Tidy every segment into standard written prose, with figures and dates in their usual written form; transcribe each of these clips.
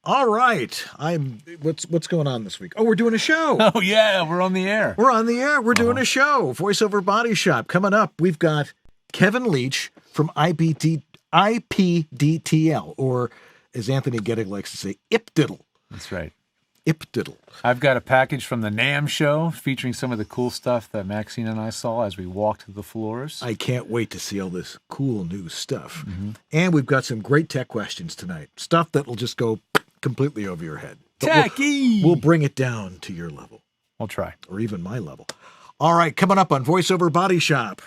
All right. What's going on this week? Oh, we're doing a show. Oh, yeah, we're on the air. We're on the air. We're doing a show. Voiceover Body Shop. Coming up, we've got Kevin Leach from ipDTL, or as Anthony Gettig likes to say, ipDTL. That's right. ipDTL. I've got a package from the NAMM show featuring some of the cool stuff that Maxine and I saw as we walked the floors. I can't wait to see all this cool new stuff. And we've got some great tech questions tonight. Stuff that will just go completely over your head. But Techie! We'll bring it down to your level. I'll try. Or even my level. All right, coming up on Voiceover Body Shop.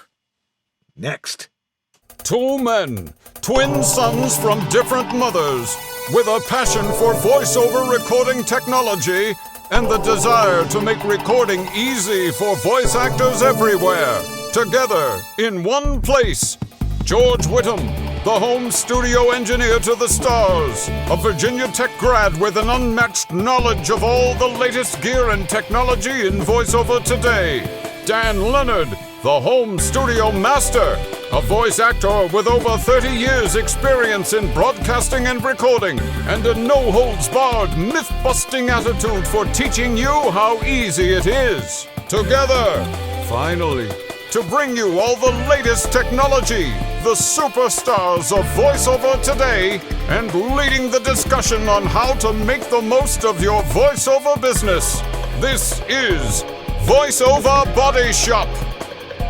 Next. Two men, twin sons from different mothers, with a passion for voiceover recording technology and the desire to make recording easy for voice actors everywhere. Together, in one place, George Whittam, the home studio engineer to the stars, a Virginia Tech grad with an unmatched knowledge of all the latest gear and technology in voiceover today. Dan Leonard, the home studio master, a voice actor with over 30 years experience in broadcasting and recording, and a no-holds-barred, myth-busting attitude for teaching you how easy it is. Together, finally, to bring you all the latest technology, the superstars of voiceover today, and leading the discussion on how to make the most of your voiceover business. This is Voiceover Body Shop.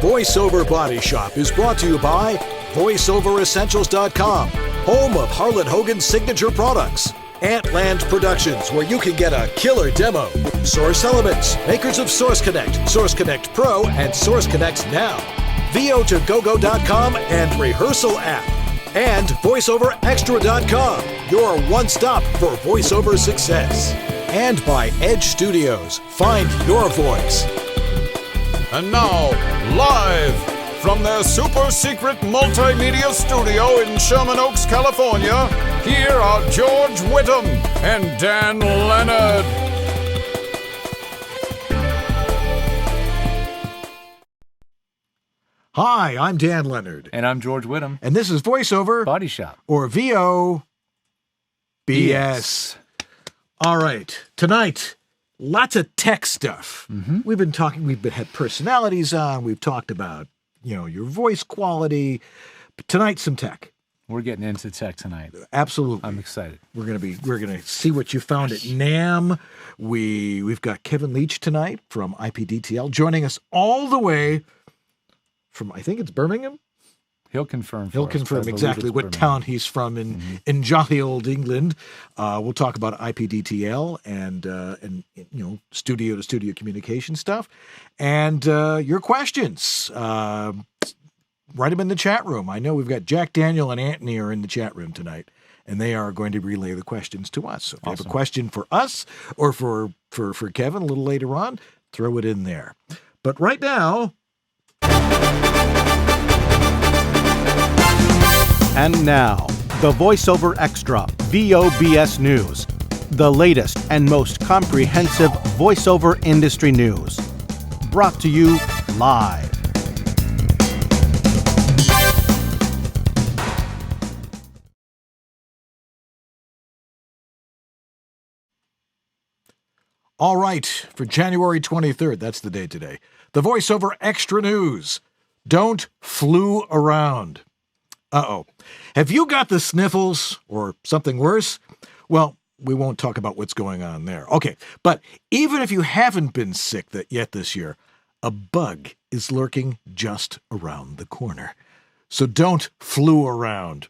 Voiceover Body Shop is brought to you by VoiceOverEssentials.com, home of Harlan Hogan's signature products. Antland Productions, where you can get a killer demo. Source Elements, makers of Source Connect, Source Connect Pro, and Source Connect Now. VO2GoGo.com and Rehearsal App. And VoiceOverExtra.com, your one-stop for voiceover success. And by Edge Studios, find your voice. And now, live from their super secret multimedia studio in Sherman Oaks, California, here are George Whittam and Dan Leonard. Hi, I'm Dan Leonard. And I'm George Whittam. And this is Voiceover Body Shop. or VOBS. All right, tonight, lots of tech stuff. We've had personalities on. We've talked about, your voice quality. But tonight, some tech. We're getting into tech tonight. Absolutely. I'm excited. We're gonna see what you found at NAMM. We've got Kevin Leach tonight from ipDTL joining us all the way from, I think it's Birmingham. He'll confirm. He'll confirm exactly what town he's from in jolly old England. We'll talk about ipDTL and studio to studio communication stuff, and your questions. Write them in the chat room. I know we've got Jack, Daniel, and Anthony are in the chat room tonight, and they are going to relay the questions to us. So if you have a question for us or for Kevin a little later on, throw it in there. But right now. And now, the VoiceOver Extra VOBS News, the latest and most comprehensive voiceover industry news. Brought to you live. All right, for January 23rd, that's the day today, the VoiceOver Extra News. Don't flew around. Uh-oh. Have you got the sniffles or something worse? Well, we won't talk about what's going on there. Okay, but even if you haven't been sick yet this year, a bug is lurking just around the corner. So don't flew around.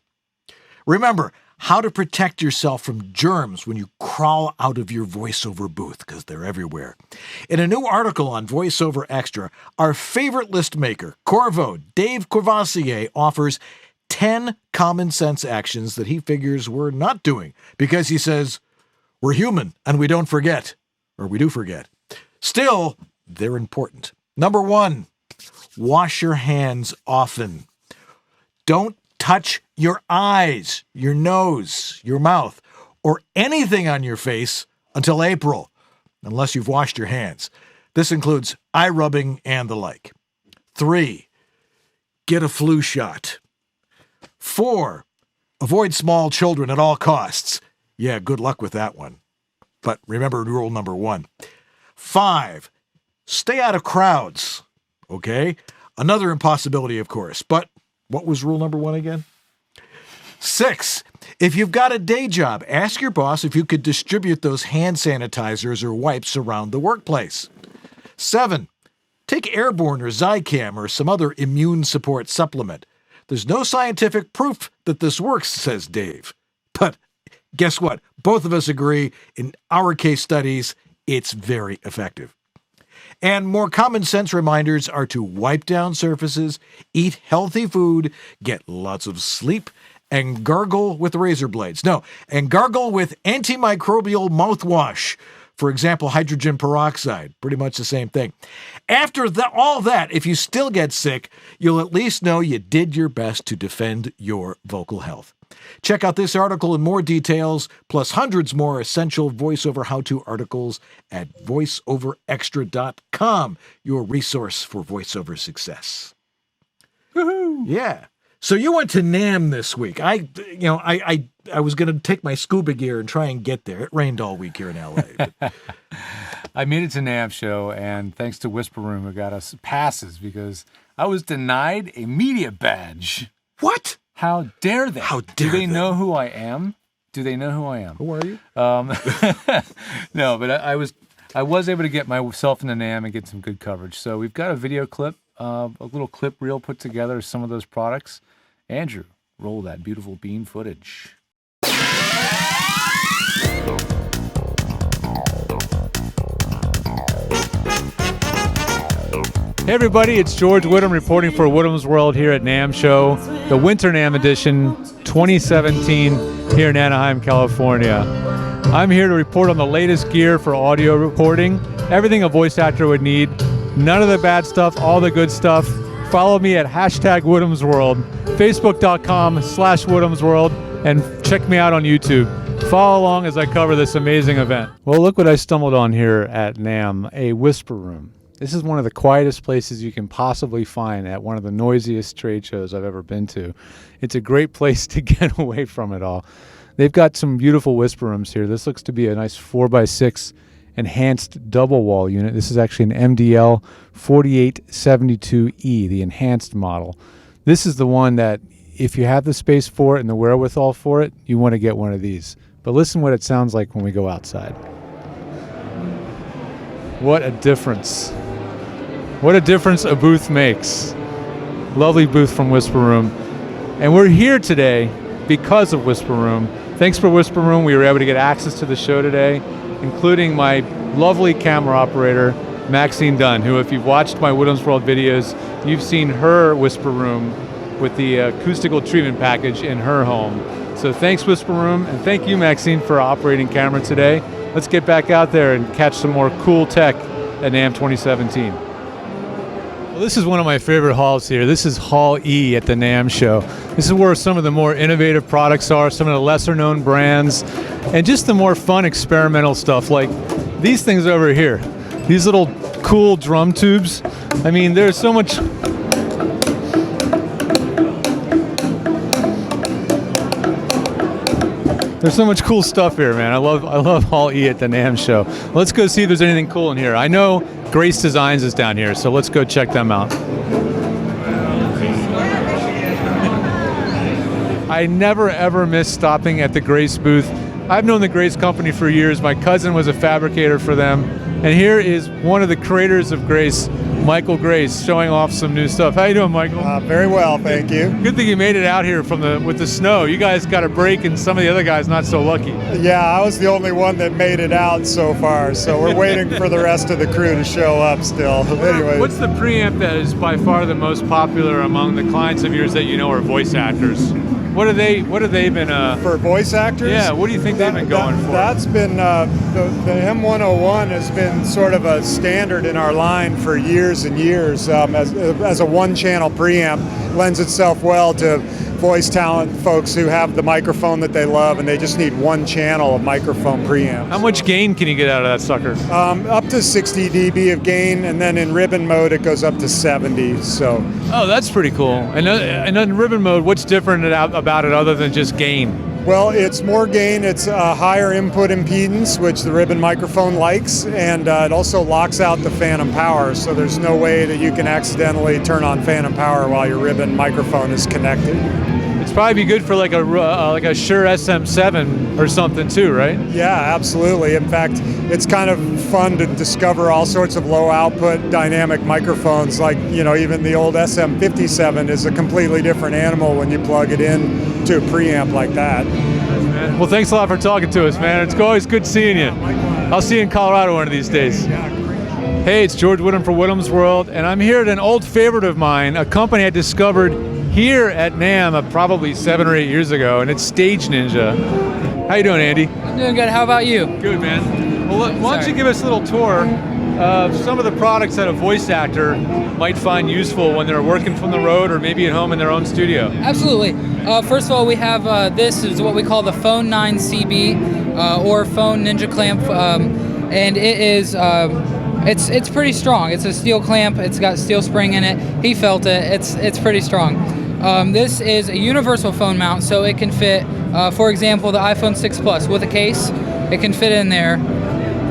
Remember how to protect yourself from germs when you crawl out of your voiceover booth, because they're everywhere. In a new article on VoiceOver Extra, our favorite list maker, Corvo, Dave Courvoisier, offers 10 common sense actions that he figures we're not doing, because he says, we're human and we don't forget, or we do forget. Still, they're important. Number 1, wash your hands often. Don't touch your eyes, your nose, your mouth, or anything on your face until April, unless you've washed your hands. This includes eye rubbing and the like. 3, get a flu shot. 4, avoid small children at all costs. Yeah, good luck with that one. But remember rule number 1. 5, stay out of crowds. Okay? Another impossibility, of course. But what was rule number 1 again? 6, if you've got a day job, ask your boss if you could distribute those hand sanitizers or wipes around the workplace. 7, take Airborne or Zicam or some other immune support supplement. There's no scientific proof that this works, says Dave. But guess what? Both of us agree in our case studies, it's very effective. And more common sense reminders are to wipe down surfaces, eat healthy food, get lots of sleep, and gargle with razor blades. No, and gargle with antimicrobial mouthwash. For example, hydrogen peroxide. Pretty much the same thing. After all that, if you still get sick, you'll at least know you did your best to defend your vocal health. Check out this article in more details, plus hundreds more essential voiceover how-to articles at voiceoverextra.com, your resource for voiceover success. Woohoo! Yeah. So you went to NAMM this week. I was going to take my scuba gear and try and get there. It rained all week here in LA. But... I made it to NAMM show, and thanks to Whisper Room, who got us passes because I was denied a media badge. What? How dare they? How dare Do they them? know who I am? Do they know who I am? Who are you? No, but I was able to get myself into NAMM and get some good coverage. So we've got a video clip, a little clip reel put together of some of those products. Andrew, roll that beautiful bean footage. Hey everybody, it's George Whittam reporting for Whittam's World here at NAMM Show, the Winter NAMM Edition 2017 here in Anaheim, California. I'm here to report on the latest gear for audio recording, everything a voice actor would need, none of the bad stuff, all the good stuff. Follow me at #Whittam's World, Facebook.com/Whittam's World, and check me out on YouTube. Follow along as I cover this amazing event. Well, look what I stumbled on here at NAMM, a Whisper Room. This is one of the quietest places you can possibly find at one of the noisiest trade shows I've ever been to. It's a great place to get away from it all. They've got some beautiful Whisper Rooms here. This looks to be a nice 4x6 enhanced double wall unit. This is actually an MDL 4872E, the enhanced model. This is the one that if you have the space for it and the wherewithal for it, you want to get one of these. But listen what it sounds like when we go outside. What a difference. What a difference a booth makes. Lovely booth from Whisper Room. And we're here today because of Whisper Room. Thanks for Whisper Room. We were able to get access to the show today, including my lovely camera operator, Maxine Dunn, who if you've watched my Whittam's World videos, you've seen her Whisper Room with the acoustical treatment package in her home. So thanks Whisper Room, and thank you Maxine for operating camera today. Let's get back out there and catch some more cool tech at NAMM 2017. Well, this is one of my favorite halls here. This is Hall E at the NAMM show. This is where some of the more innovative products are, some of the lesser known brands, and just the more fun experimental stuff like these things over here. These little cool drum tubes. I mean, there's so much... There's so much cool stuff here, man. I love Hall E at the NAMM show. Let's go see if there's anything cool in here. I know Grace Designs is down here, so let's go check them out. I never ever miss stopping at the Grace booth. I've known the Grace company for years. My cousin was a fabricator for them. And here is one of the creators of Grace, Michael Grace, showing off some new stuff. How you doing, Michael? Very well, thank you. Good thing you made it out here with the snow. You guys got a break, and some of the other guys not so lucky. Yeah, I was the only one that made it out so far, so we're waiting for the rest of the crew to show up still. Anyway, What's the preamp that is by far the most popular among the clients of yours that you know are voice actors? What have they been? for voice actors? Yeah, what do you think they've been going for? That's been, the M101 has been sort of a standard in our line for years and years as a one-channel preamp. Lends itself well to voice talent folks who have the microphone that they love and they just need one channel of microphone preamps. How much gain can you get out of that sucker? Up to 60 dB of gain, and then in ribbon mode it goes up to 70. So. Oh, that's pretty cool. And in ribbon mode, what's different about it other than just gain? Well, it's more gain, it's a higher input impedance, which the ribbon microphone likes, and it also locks out the phantom power, so there's no way that you can accidentally turn on phantom power while your ribbon microphone is connected. It's probably be good for like a Shure SM7 or something too, right? Yeah, absolutely. In fact, it's kind of fun to discover all sorts of low output dynamic microphones, like, you know, even the old SM57 is a completely different animal when you plug it in to a preamp like that. Well, thanks a lot for talking to us, man. It's always good seeing you. I'll see you in Colorado one of these days. Hey, it's George Whittam for Whittam's World, and I'm here at an old favorite of mine, a company I discovered here at NAMM probably 7 or 8 years ago, and it's Stage Ninja. How you doing, Andy? I'm doing good. How about you? Good, man. Well, why don't you give us a little tour of some of the products that a voice actor might find useful when they're working from the road or maybe at home in their own studio? Absolutely. First of all, we have this is what we call the Phone 9 CB or Phone Ninja Clamp, and it is it's pretty strong. It's a steel clamp. It's got steel spring in it. He felt it. It's pretty strong. This is a universal phone mount, so it can fit, for example, the iPhone 6 Plus with a case. It can fit in there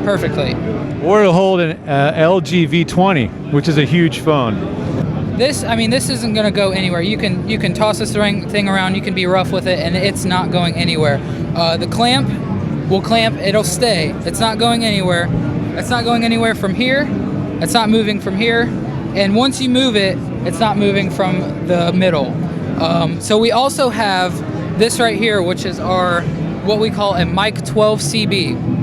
perfectly. Or it'll hold an LG V20, which is a huge phone. This isn't going to go anywhere. You can toss this thing around. You can be rough with it, and it's not going anywhere. The clamp will clamp. It'll stay. It's not going anywhere. It's not going anywhere from here. It's not moving from here. And once you move it, it's not moving from the middle. So we also have this right here, which is our what we call a Mic 12 CB.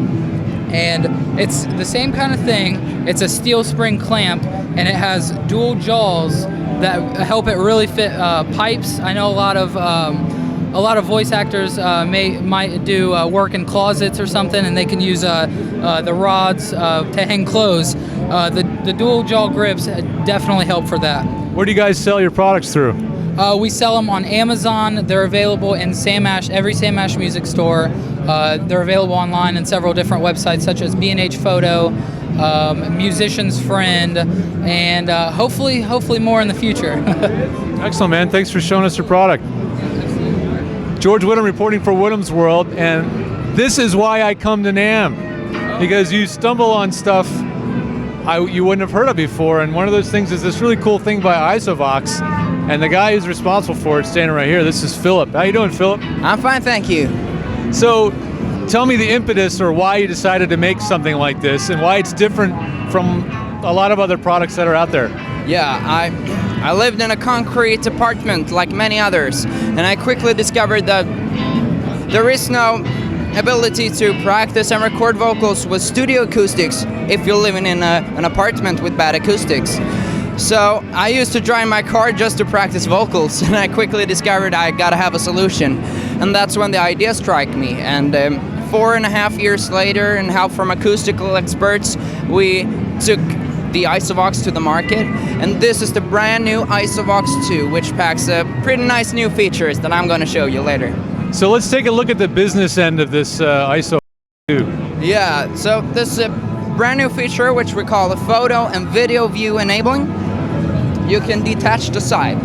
And it's the same kind of thing. It's a steel spring clamp, and it has dual jaws that help it really fit pipes. I know a lot of voice actors might do work in closets or something, and they can use the rods to hang clothes. The dual jaw grips definitely help for that. Where do you guys sell your products through? We sell them on Amazon. They're available in every Sam Ash music store. They're available online in several different websites such as B&H Photo, Musician's Friend, and hopefully more in the future. Excellent, man. Thanks for showing us your product. George Whittam reporting for Whittam's World, and this is why I come to NAMM, because you stumble on stuff you wouldn't have heard of before, and one of those things is this really cool thing by Isovox, and the guy who's responsible for it standing right here, this is Philip. How you doing, Philip? I'm fine, thank you. So, tell me the impetus or why you decided to make something like this, and why it's different from a lot of other products that are out there. Yeah, I lived in a concrete apartment like many others, and I quickly discovered that there is no ability to practice and record vocals with studio acoustics if you're living in an apartment with bad acoustics. So I used to drive my car just to practice vocals, and I quickly discovered I gotta have a solution. And that's when the idea struck me. And 4.5 years later, and help from acoustical experts, we took the Isovox to the market. And this is the brand new Isovox 2, which packs pretty nice new features that I'm gonna show you later. So let's take a look at the business end of this Isovox 2. Yeah, so this is a brand new feature which we call the photo and video view enabling. You can detach the side.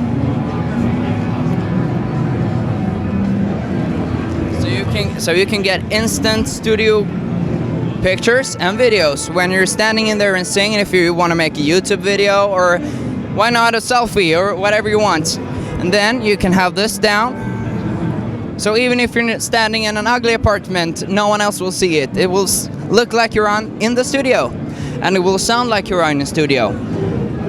So you can get instant studio pictures and videos when you're standing in there and singing, if you want to make a YouTube video, or why not a selfie, or whatever you want. And then you can have this down. So even if you're standing in an ugly apartment, no one else will see it. It will look like you're in the studio, and it will sound like you're in the studio.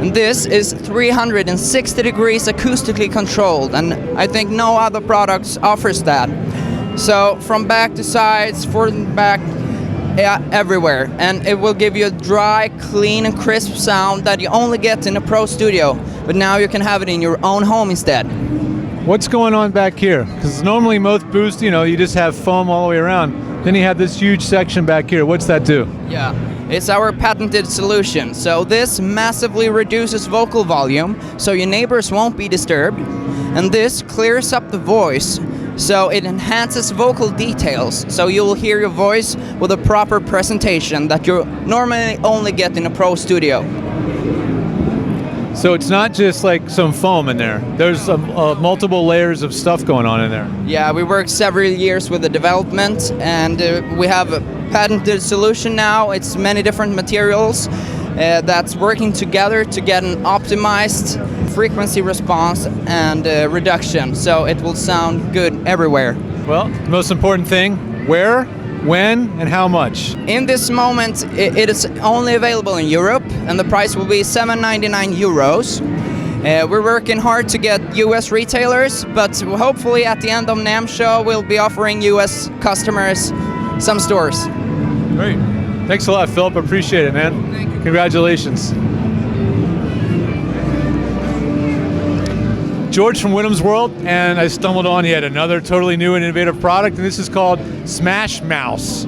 And this is 360 degrees acoustically controlled, and I think no other products offers that. So from back to sides, forward and back, yeah, everywhere. And it will give you a dry, clean and crisp sound that you only get in a pro studio, but now you can have it in your own home instead. What's going on back here? Because normally most boosts, you just have foam all the way around. Then you have this huge section back here. What's that do? Yeah, it's our patented solution. So this massively reduces vocal volume, so your neighbors won't be disturbed. And this clears up the voice, so it enhances vocal details, so you'll hear your voice with a proper presentation that you normally only get in a pro studio. So it's not just like some foam in there. There's multiple layers of stuff going on in there. Yeah, we worked several years with the development, and we have a patented solution now. It's many different materials that's working together to get an optimized frequency response and reduction, so it will sound good everywhere. Well, the most important thing, where, when, and how much? In this moment, it is only available in Europe, and the price will be €799. We're working hard to get US retailers, but hopefully at the end of NAMM show, we'll be offering US customers some stores. Great. Thanks a lot, Philip. Appreciate it, man. Thank you. Congratulations. George from Wyndham's World, and I stumbled on yet another totally new and innovative product, and this is called Smash Mouse.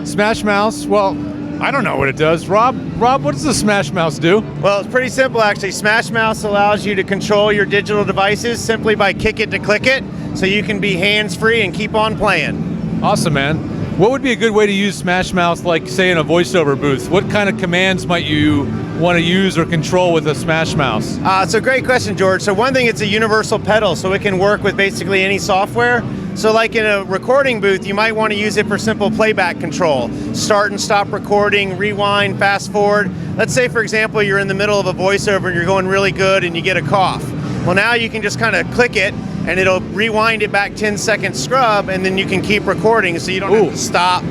Smash Mouse, well, I don't know what it does. Rob, what does the Smash Mouse do? Well, it's pretty simple actually. Smash Mouse allows you to control your digital devices simply by kick it to click it, so you can be hands-free and keep on playing. Awesome, man. What would be a good way to use Smash Mouse, like say in a voiceover booth? What kind of commands might you want to use or control with a Smash Mouse? It's a great question, George. So one thing, it's a universal pedal, so it can work with basically any software. So like in a recording booth, you might want to use it for simple playback control. Start and stop recording, rewind, fast forward. Let's say, for example, you're in the middle of a voiceover and you're going really good and you get a cough. Well, now you can just kind of click it and it'll rewind it back 10 seconds scrub, and then you can keep recording so you don't have to stop.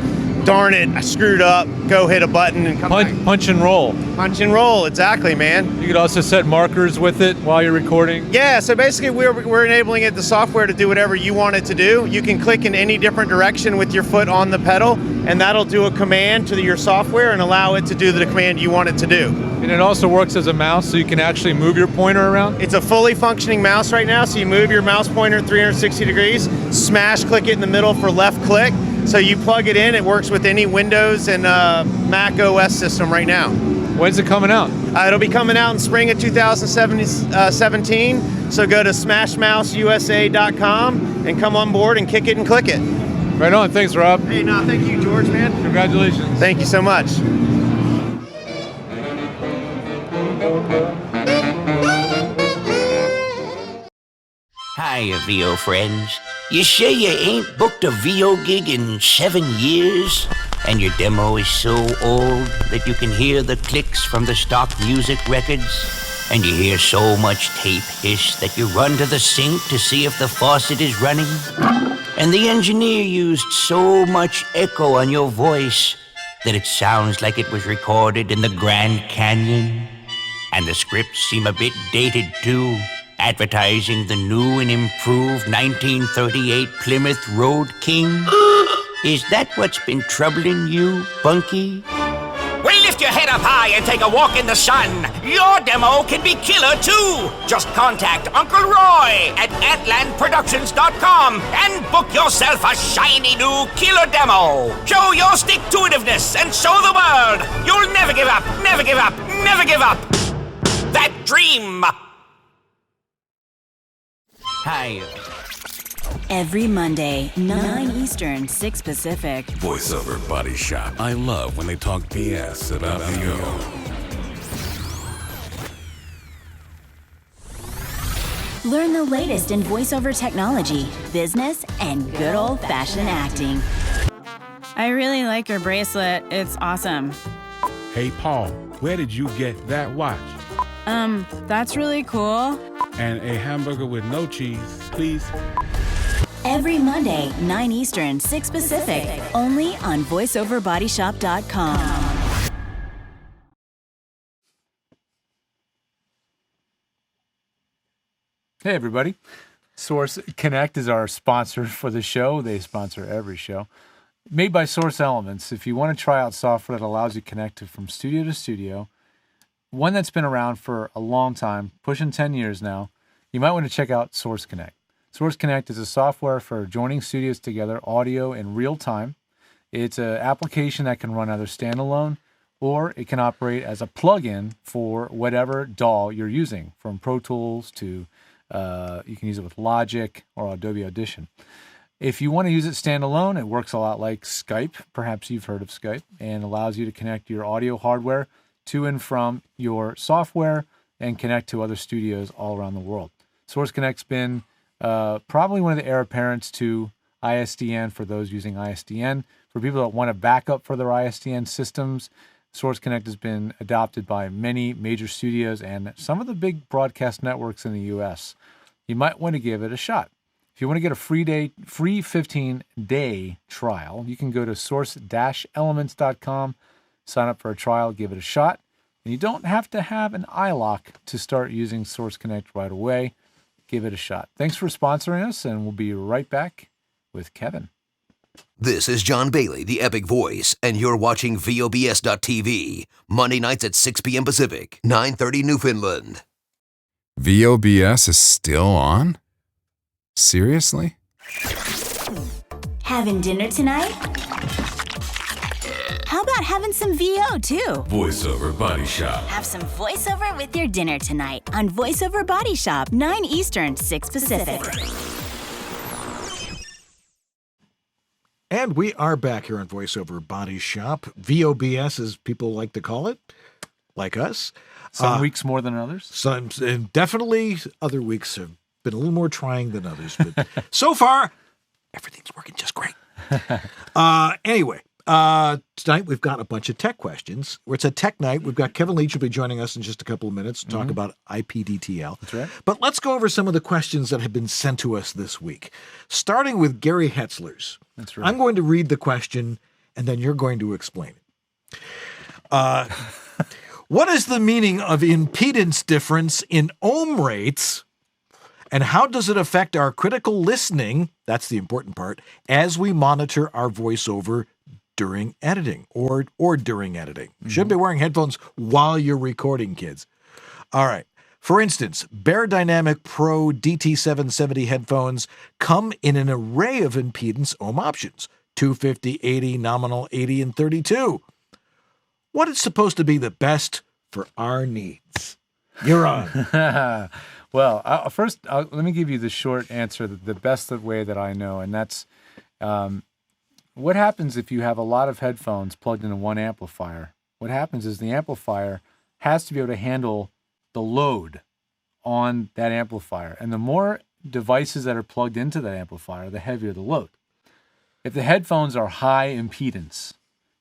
Darn it, I screwed up. Go hit a button and come back. Punch and roll. Punch and roll, exactly, man. You could also set markers with it while you're recording. Yeah, so basically we're enabling the software to do whatever you want it to do. You can click in any different direction with your foot on the pedal, and that'll do a command to your software and allow it to do the command you want it to do. And it also works as a mouse, so you can actually move your pointer around? It's a fully functioning mouse right now, so you move your mouse pointer 360 degrees, smash click it in the middle for left click. So you plug it in, it works with any Windows and Mac OS system right now. When's it coming out? It'll be coming out in spring of 2017. So go to smashmouseusa.com and come on board and kick it and click it. Right on. Thanks, Rob. Hey, no, thank you, George, man. Congratulations. Thank you so much. Hiya, VO friends. You sure you ain't booked a VO gig in 7 years? And your demo is so old that you can hear the clicks from the stock music records? And you hear so much tape hiss that you run to the sink to see if the faucet is running? And the engineer used so much echo on your voice that it sounds like it was recorded in the Grand Canyon? And the scripts seem a bit dated too, advertising the new and improved 1938 Plymouth Road King? Is that what's been troubling you, Bunky? Well, lift your head up high and take a walk in the sun. Your demo can be killer, too. Just contact Uncle Roy at AtlandProductions.com and book yourself a shiny new killer demo. Show your stick-to-itiveness and show the world you'll never give up, never give up, never give up. That dream. Hi. Every Monday, 9 Eastern, 6 Pacific. Voiceover Body Shop. I love when they talk BS about VO. Learn the latest in voiceover technology, business, and good old-fashioned acting. I really like your bracelet. It's awesome. Hey, Paul, where did you get that watch? That's really cool. And a hamburger with no cheese, please. Every Monday, 9 Eastern, 6 Pacific, only on VoiceOverBodyShop.com. Hey, everybody. Source Connect is our sponsor for the show. They sponsor every show. Made by Source Elements. If you want to try out software that allows you to connect from studio to studio, one that's been around for a long time, pushing 10 years now, you might want to check out Source Connect. Source Connect is a software for joining studios together, audio in real time. It's an application that can run either standalone or it can operate as a plugin for whatever DAW you're using, from Pro Tools to you can use it with Logic or Adobe Audition. If you want to use it standalone, it works a lot like Skype. Perhaps you've heard of Skype, and allows you to connect your audio hardware to and from your software and connect to other studios all around the world. Source Connect's been probably one of the heir apparents to ISDN for those using ISDN. For people that want a backup for their ISDN systems, Source Connect has been adopted by many major studios and some of the big broadcast networks in the U.S. You might want to give it a shot. If you want to get a free 15-day trial, you can go to source-elements.com, sign up for a trial, give it a shot, and you don't have to have an iLock to start using Source Connect right away. Give it a shot. Thanks for sponsoring us, and we'll be right back with Kevin. This is John Bailey, the Epic Voice, and you're watching VOBS.TV, Monday nights at 6 p.m. Pacific, 9:30 Newfoundland. VOBS is still on? Seriously? Having dinner tonight? How about having some VO too? Voiceover Body Shop. Have some voiceover with your dinner tonight on Voiceover Body Shop, 9 Eastern, 6 Pacific. And we are back here on Voiceover Body Shop, VOBS as people like to call it, like us. Some weeks more than others. And definitely other weeks have been a little more trying than others. But so far, everything's working just great. Anyway, tonight we've got a bunch of tech questions. It's a tech night. We've got Kevin Leach will be joining us in just a couple of minutes to talk about ipDTL. That's right. But let's go over some of the questions that have been sent to us this week, starting with Gary Hetzler's. That's right. I'm going to read the question, and then you're going to explain it. What is the meaning of impedance difference in ohm rates, and how does it affect our critical listening, that's the important part, as we monitor our voiceover during editing or during editing? Shouldn't be wearing headphones while you're recording, kids. All right. For instance, Bear Dynamic Pro DT770 headphones come in an array of impedance ohm options, 250, 80, nominal 80, and 32. What is supposed to be the best for our needs? You're on. Well, first, let me give you the short answer, the best way that I know, and that's what happens if you have a lot of headphones plugged into one amplifier. What happens is the amplifier has to be able to handle the load on that amplifier, and the more devices that are plugged into that amplifier, the heavier the load. If the headphones are high impedance,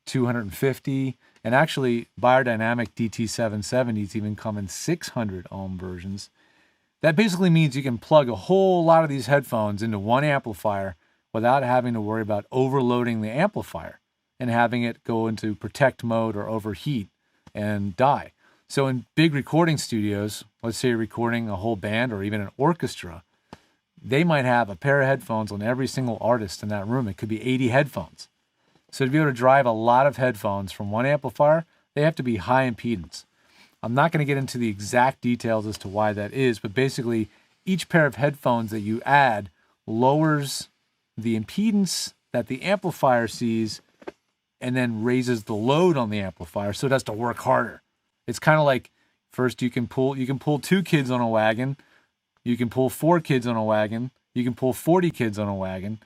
250, and actually Biodynamic DT770s even come in 600 ohm versions, that basically means you can plug a whole lot of these headphones into one amplifier without having to worry about overloading the amplifier and having it go into protect mode or overheat and die. So in big recording studios, let's say you're recording a whole band or even an orchestra, they might have a pair of headphones on every single artist in that room. It could be 80 headphones. So to be able to drive a lot of headphones from one amplifier, they have to be high impedance. I'm not going to get into the exact details as to why that is, but basically each pair of headphones that you add lowers the impedance that the amplifier sees and then raises the load on the amplifier, so it has to work harder. It's kind of like, first you can pull 2 kids on a wagon, you can pull 4 kids on a wagon, you can pull 40 kids on a wagon,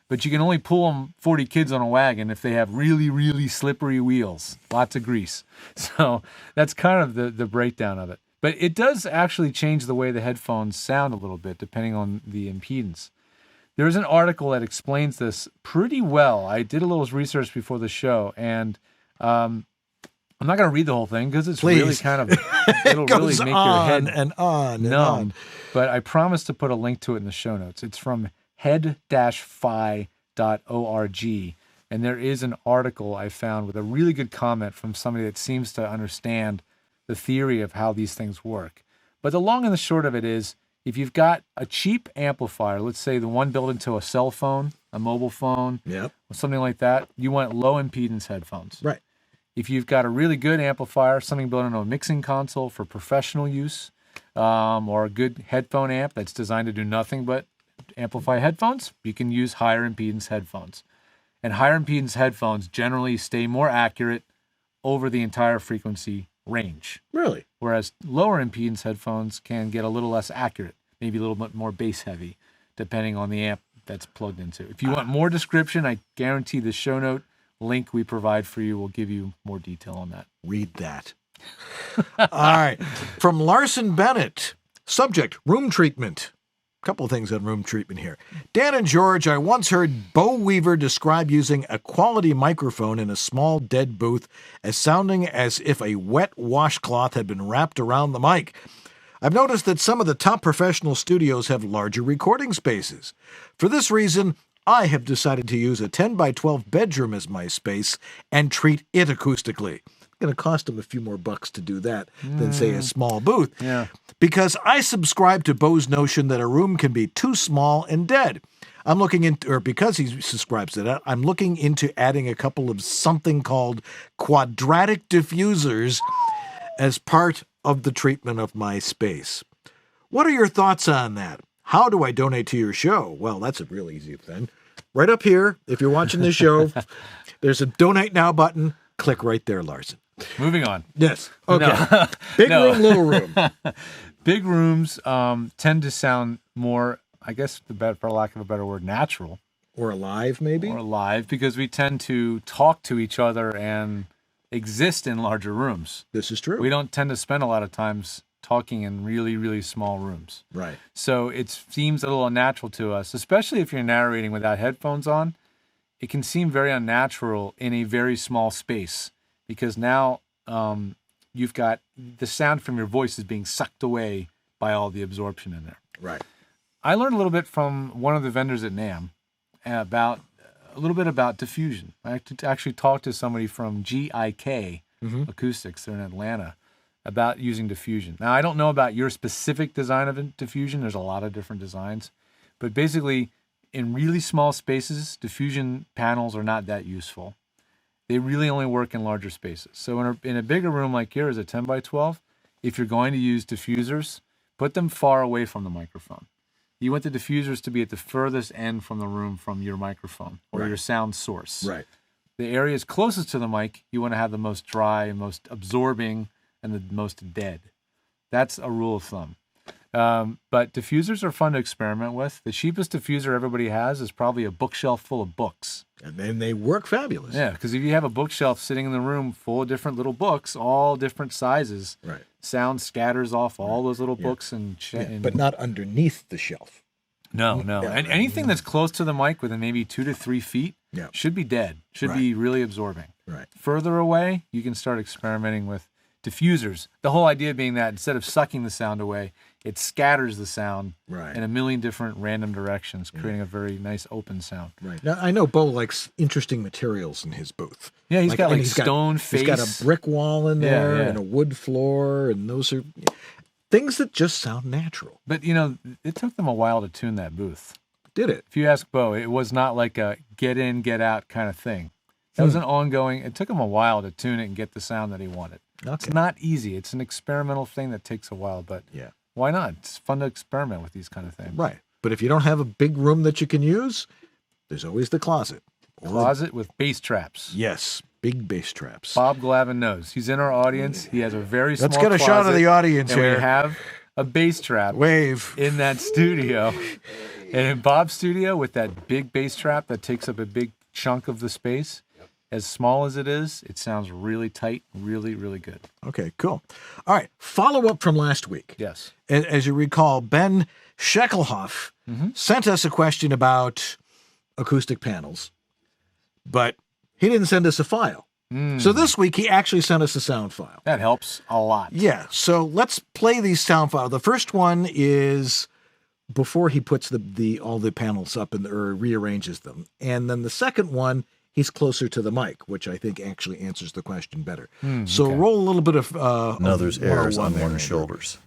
but you can only pull them 40 kids on a wagon if they have really, really slippery wheels, lots of grease. So that's kind of the breakdown of it. But it does actually change the way the headphones sound a little bit, depending on the impedance. There's an article that explains this pretty well. I did a little research before the show, and I'm not going to read the whole thing because it's really kind of, it'll really make your head and on numb. and on. But I promise to put a link to it in the show notes. It's from head-phi.org, and there is an article I found with a really good comment from somebody that seems to understand the theory of how these things work. But the long and the short of it is, if you've got a cheap amplifier, let's say the one built into a cell phone, a mobile phone, or something like that, you want low impedance headphones. Right. If you've got a really good amplifier, something built into a mixing console for professional use, or a good headphone amp that's designed to do nothing but amplify headphones, you can use higher impedance headphones. And higher impedance headphones generally stay more accurate over the entire frequency range. Really? Whereas lower impedance headphones can get a little less accurate, maybe a little bit more bass heavy, depending on the amp that's plugged into. If you want more description, I guarantee the show note link we provide for you will give you more detail on that. Read that. All right. From Larson Bennett. Subject, room treatment. A couple of things on room treatment here. Dan and George, I once heard Bo Weaver describe using a quality microphone in a small dead booth as sounding as if a wet washcloth had been wrapped around the mic. I've noticed that some of the top professional studios have larger recording spaces. For this reason, I have decided to use a 10 by 12 bedroom as my space and treat it acoustically. It's going to cost them a few more bucks to do that than, say, a small booth. Yeah. Because I subscribe to Bo's notion that a room can be too small and dead. I'm looking into, or because he subscribes to that, I'm looking into adding a couple of something called quadratic diffusers as part of the treatment of my space. What are your thoughts on that? How do I donate to your show? Well, that's a real easy thing. Right up here, if you're watching the show, there's a donate now button. Click right there, Larson. Moving on. Yes. Okay. No. Big No. room, little room. Big rooms tend to sound more, I guess, for lack of a better word, natural. Or alive, maybe? Or alive, because we tend to talk to each other and exist in larger rooms. This is true. We don't tend to spend a lot of times talking in really, really small rooms. Right. So it seems a little unnatural to us, especially if you're narrating without headphones on. It can seem very unnatural in a very small space because now you've got the sound from your voice is being sucked away by all the absorption in there. Right. I learned a little bit from one of the vendors at NAMM about a little bit about diffusion. I actually talked to somebody from GIK Acoustics there in Atlanta about using diffusion. Now, I don't know about your specific design of diffusion. There's a lot of different designs. But basically, in really small spaces, diffusion panels are not that useful. They really only work in larger spaces. So in a bigger room like yours, a 10 by 12, if you're going to use diffusers, put them far away from the microphone. You want the diffusers to be at the furthest end from the room from your microphone or your sound source. Right. The areas closest to the mic, you want to have the most dry and most absorbing and the most dead. That's a rule of thumb. But diffusers are fun to experiment with. The cheapest diffuser everybody has is probably a bookshelf full of books. And then they work fabulous. Yeah, because if you have a bookshelf sitting in the room full of different little books, all different sizes, right, sound scatters off all those little books and but not underneath the shelf. No. Yeah, And right. anything that's close to the mic within maybe 2 to 3 feet should be dead, should be really absorbing. Right. Further away, you can start experimenting with diffusers. The whole idea being that instead of sucking the sound away, it scatters the sound in a million different random directions, creating a very nice open sound. Right. Now, I know Bo likes interesting materials in his booth. Yeah, he's got and stone face. He's got a brick wall in there and a wood floor, and those are things that just sound natural. But, it took them a while to tune that booth. Did it? If you ask Bo, it was not like a get in, get out kind of thing. That was an ongoing, it took him a while to tune it and get the sound that he wanted. Okay. It's not easy. It's an experimental thing that takes a while, but why not? It's fun to experiment with these kind of things. Right. But if you don't have a big room that you can use, there's always the closet. Closet with bass traps. Yes, big bass traps. Bob Glavin knows. He's in our audience. He has a very small Let's get a shot of the audience and here. We have a bass trap wave in that studio. And in Bob's studio, with that big bass trap that takes up a big chunk of the space, as small as it is, it sounds really tight, really, really good. Okay, cool. All right, follow-up from last week. Yes. As you recall, Ben Scheckelhoff sent us a question about acoustic panels, but he didn't send us a file. So this week, he actually sent us a sound file. That helps a lot. Yeah, so let's play these sound files. The first one is before he puts all the panels up or rearranges them. And then the second one, he's closer to the mic, which I think actually answers the question better. So roll a little bit of Another's errors on one's shoulders.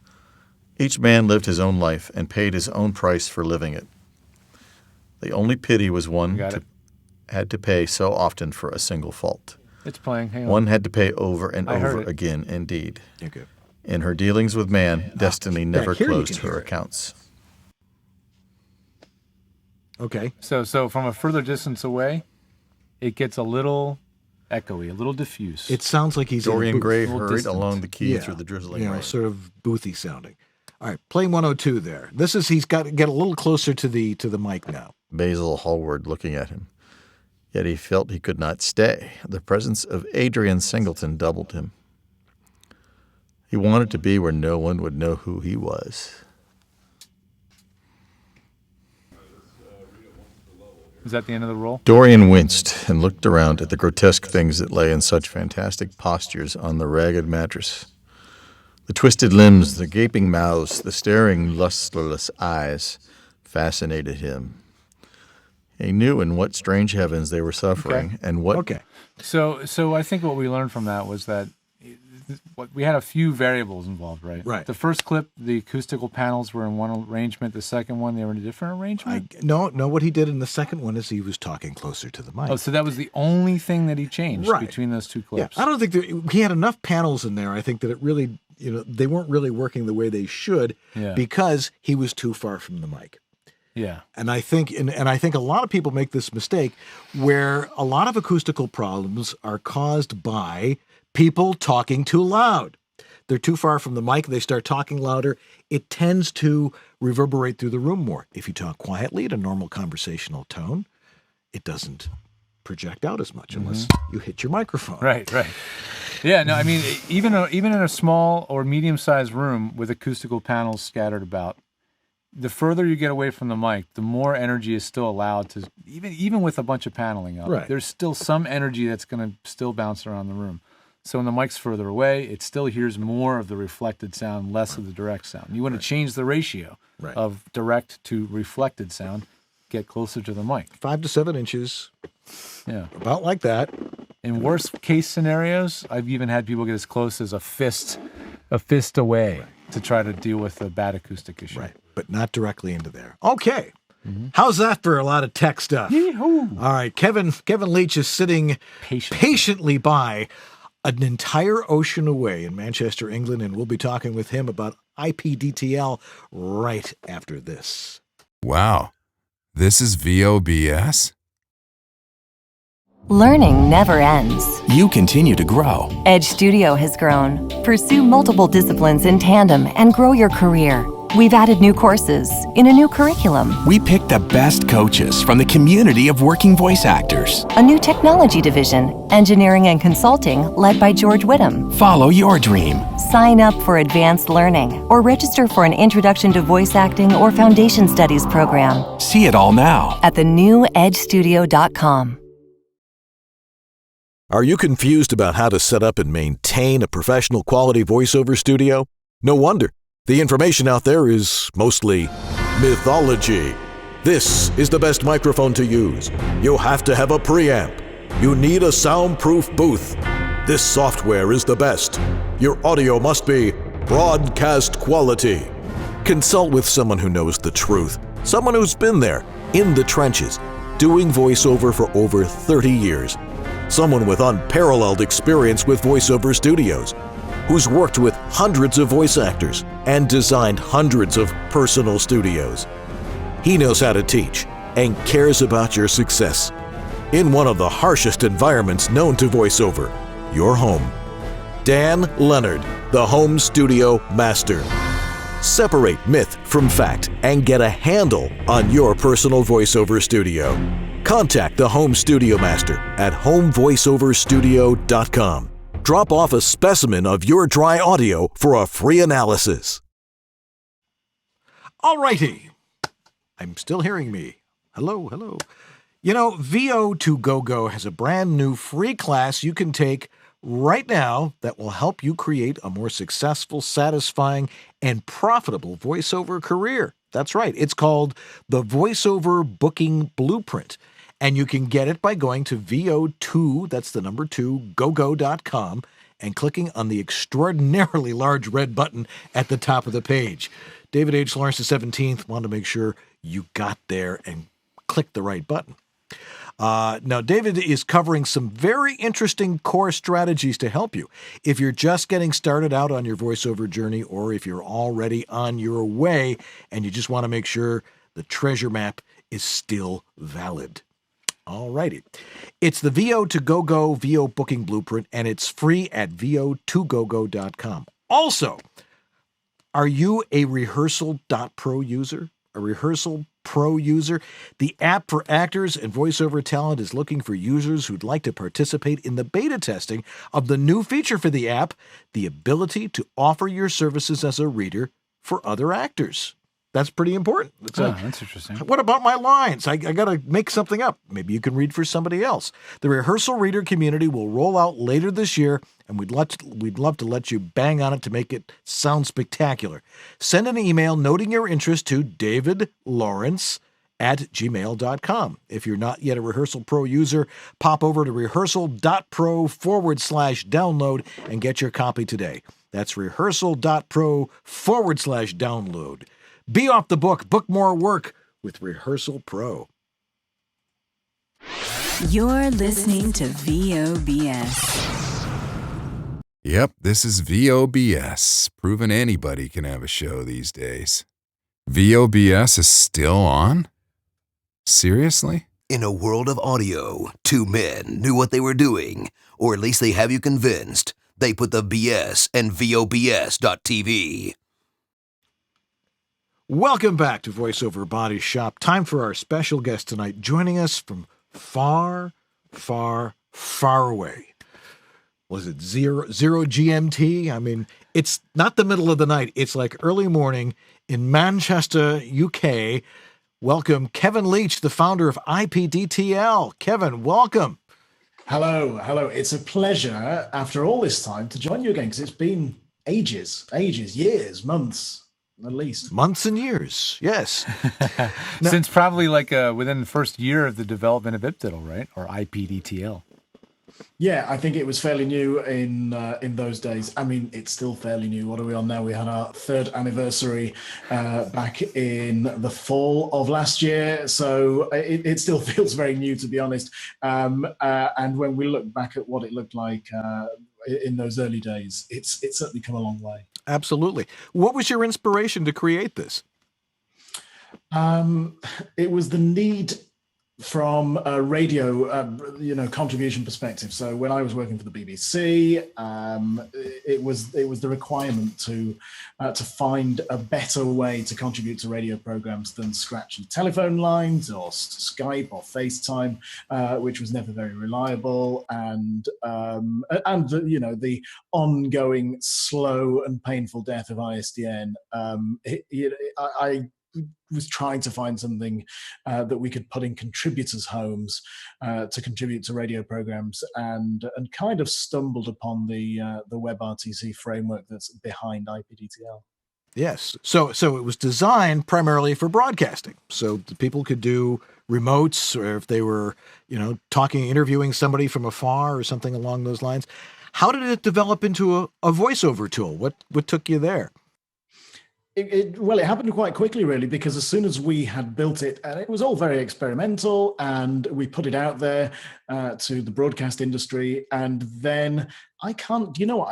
Each man lived his own life and paid his own price for living it. The only pity was one had to pay so often for a single fault. It's playing. Hang on. One had to pay over and I heard over it. again, indeed. Okay. In her dealings with man, destiny never here you closed can her hear it. accounts. Okay. So from a further distance away, it gets a little echoey, a little diffuse. It sounds like he's Dorian in a booth. Gray little hurried distant. along the quay through the drizzling rain. Sort of boothy sounding. All right, play 102 there. This is he's got to get a little closer to the mic now. Basil Hallward looking at him. Yet he felt he could not stay. The presence of Adrian Singleton doubled him. He wanted to be where no one would know who he was. Is that the end of the roll? Dorian winced and looked around at the grotesque things that lay in such fantastic postures on the ragged mattress. The twisted limbs, the gaping mouths, the staring, lustreless eyes fascinated him. He knew in what strange heavens they were suffering and what... Okay. So I think what we learned from that was that we had a few variables involved, right? Right. The first clip, the acoustical panels were in one arrangement. The second one, they were in a different arrangement? No, what he did in the second one is he was talking closer to the mic. Oh, so that was the only thing that he changed between those two clips? Yeah, I don't think he had enough panels in there. I think that it really, they weren't really working the way they should because he was too far from the mic. Yeah. And I think I think a lot of people make this mistake where a lot of acoustical problems are caused by people talking too loud. They're too far from the mic. They start talking louder. It tends to reverberate through the room more. If you talk quietly at a normal conversational tone, it doesn't project out as much unless you hit your microphone. Right. Yeah, no, I mean, even in a small or medium-sized room with acoustical panels scattered about, the further you get away from the mic, the more energy is still allowed to, even with a bunch of paneling up, there's still some energy that's going to still bounce around the room. So when the mic's further away, it still hears more of the reflected sound, less of the direct sound. You want to change the ratio of direct to reflected sound, get closer to the mic. 5 to 7 inches. Yeah. About like that. In worst case scenarios, I've even had people get as close as a fist away to try to deal with a bad acoustic issue. Right, but not directly into there. Okay. How's that for a lot of tech stuff? Yee-hoo. All right, Kevin Leach is sitting patiently by an entire ocean away in Manchester, England, and we'll be talking with him about ipDTL right after this. Wow. This is VOBS? Learning never ends. You continue to grow. Edge Studio has grown. Pursue multiple disciplines in tandem and grow your career. We've added new courses in a new curriculum. We picked the best coaches from the community of working voice actors. A new technology division, engineering and consulting, led by George Whittam. Follow your dream. Sign up for advanced learning or register for an introduction to voice acting or foundation studies program. See it all now at thenewedgestudio.com. Are you confused about how to set up and maintain a professional quality voiceover studio? No wonder. The information out there is mostly mythology. This is the best microphone to use. You'll have to have a preamp. You need a soundproof booth. This software is the best. Your audio must be broadcast quality. Consult with someone who knows the truth. Someone who's been there, in the trenches, doing voiceover for over 30 years. Someone with unparalleled experience with voiceover studios, who's worked with hundreds of voice actors and designed hundreds of personal studios. He knows how to teach and cares about your success. In one of the harshest environments known to voiceover, your home. Dan Leonard, the Home Studio Master. Separate myth from fact and get a handle on your personal voiceover studio. Contact the Home Studio Master at homevoiceoverstudio.com. Drop off a specimen of your dry audio for a free analysis. All righty. I'm still hearing me. Hello. You know, VO2GoGo has a brand new free class you can take right now that will help you create a more successful, satisfying, and profitable voiceover career. That's right. It's called the Voiceover Booking Blueprint. And you can get it by going to VO2, that's the number 2, gogo.com, and clicking on the extraordinarily large red button at the top of the page. David H. Lawrence the 17th wanted to make sure you got there and clicked the right button. Now, David is covering some very interesting core strategies to help you. If you're just getting started out on your voiceover journey, or if you're already on your way and you just want to make sure the treasure map is still valid. All righty. It's the VO2GoGo VO Booking Blueprint, and it's free at VO2GoGo.com. Also, are you a Rehearsal.pro user? a Rehearsal Pro user? The app for actors and voiceover talent is looking for users who'd like to participate in the beta testing of the new feature for the app, the ability to offer your services as a reader for other actors. That's pretty important. That's interesting. What about my lines? I got to make something up. Maybe you can read for somebody else. The Rehearsal Reader community will roll out later this year, and we'd love to let you bang on it to make it sound spectacular. Send an email noting your interest to davidlawrence@gmail.com. If you're not yet a Rehearsal Pro user, pop over to rehearsal.pro/download and get your copy today. That's rehearsal.pro/download. Be off the book. Book more work with Rehearsal Pro. You're listening to VOBS. Yep, this is VOBS, proving anybody can have a show these days. VOBS is still on? Seriously? In a world of audio, two men knew what they were doing, or at least they have you convinced. They put the BS in VOBS.TV. Welcome back to Voiceover Body Shop. Time for our special guest tonight, joining us from far, far, far away. Was it zero GMT? I mean, it's not the middle of the night. It's like early morning in Manchester, UK. Welcome, Kevin Leach, the founder of ipDTL. Kevin, welcome. Hello. It's a pleasure after all this time to join you again, because it's been ages, years, months. At least months and years, yes. Since probably within the first year of the development of ipDTL, right? Or ipDTL. Yeah, I think it was fairly new in those days. I mean, it's still fairly new. What are we on now? We had our third anniversary back in the fall of last year, so it still feels very new, to be honest. And when we look back at what it looked like in those early days, it's certainly come a long way. Absolutely. What was your inspiration to create this? It was the need from a radio, contribution perspective. So when I was working for the BBC, it was the requirement to find a better way to contribute to radio programs than scratching telephone lines or Skype or FaceTime, which was never very reliable, and the ongoing slow and painful death of ISDN. I was trying to find something that we could put in contributors' homes to contribute to radio programs, and kind of stumbled upon the WebRTC framework that's behind ipDTL. Yes. So it was designed primarily for broadcasting, so the people could do remotes, or if they were, interviewing somebody from afar or something along those lines. How did it develop into a voiceover tool? What took you there? It happened quite quickly, really, because as soon as we had built it, and it was all very experimental, and we put it out there to the broadcast industry, and then I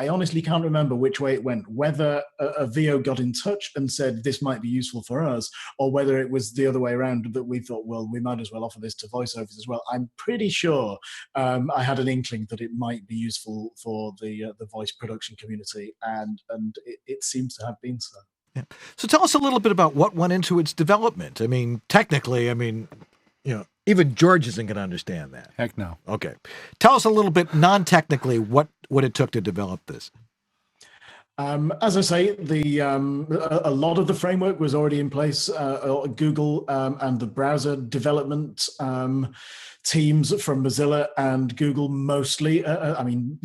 honestly can't remember which way it went, whether a VO got in touch and said this might be useful for us, or whether it was the other way around, that we thought, well, we might as well offer this to voiceovers as well. I'm pretty sure I had an inkling that it might be useful for the voice production community, and it seems to have been so. Yeah. So tell us a little bit about what went into its development. I mean, technically, even George isn't going to understand that. Heck no. Okay. Tell us a little bit non-technically what it took to develop this. As I say, a lot of the framework was already in place. Google and the browser development teams from Mozilla and Google mostly,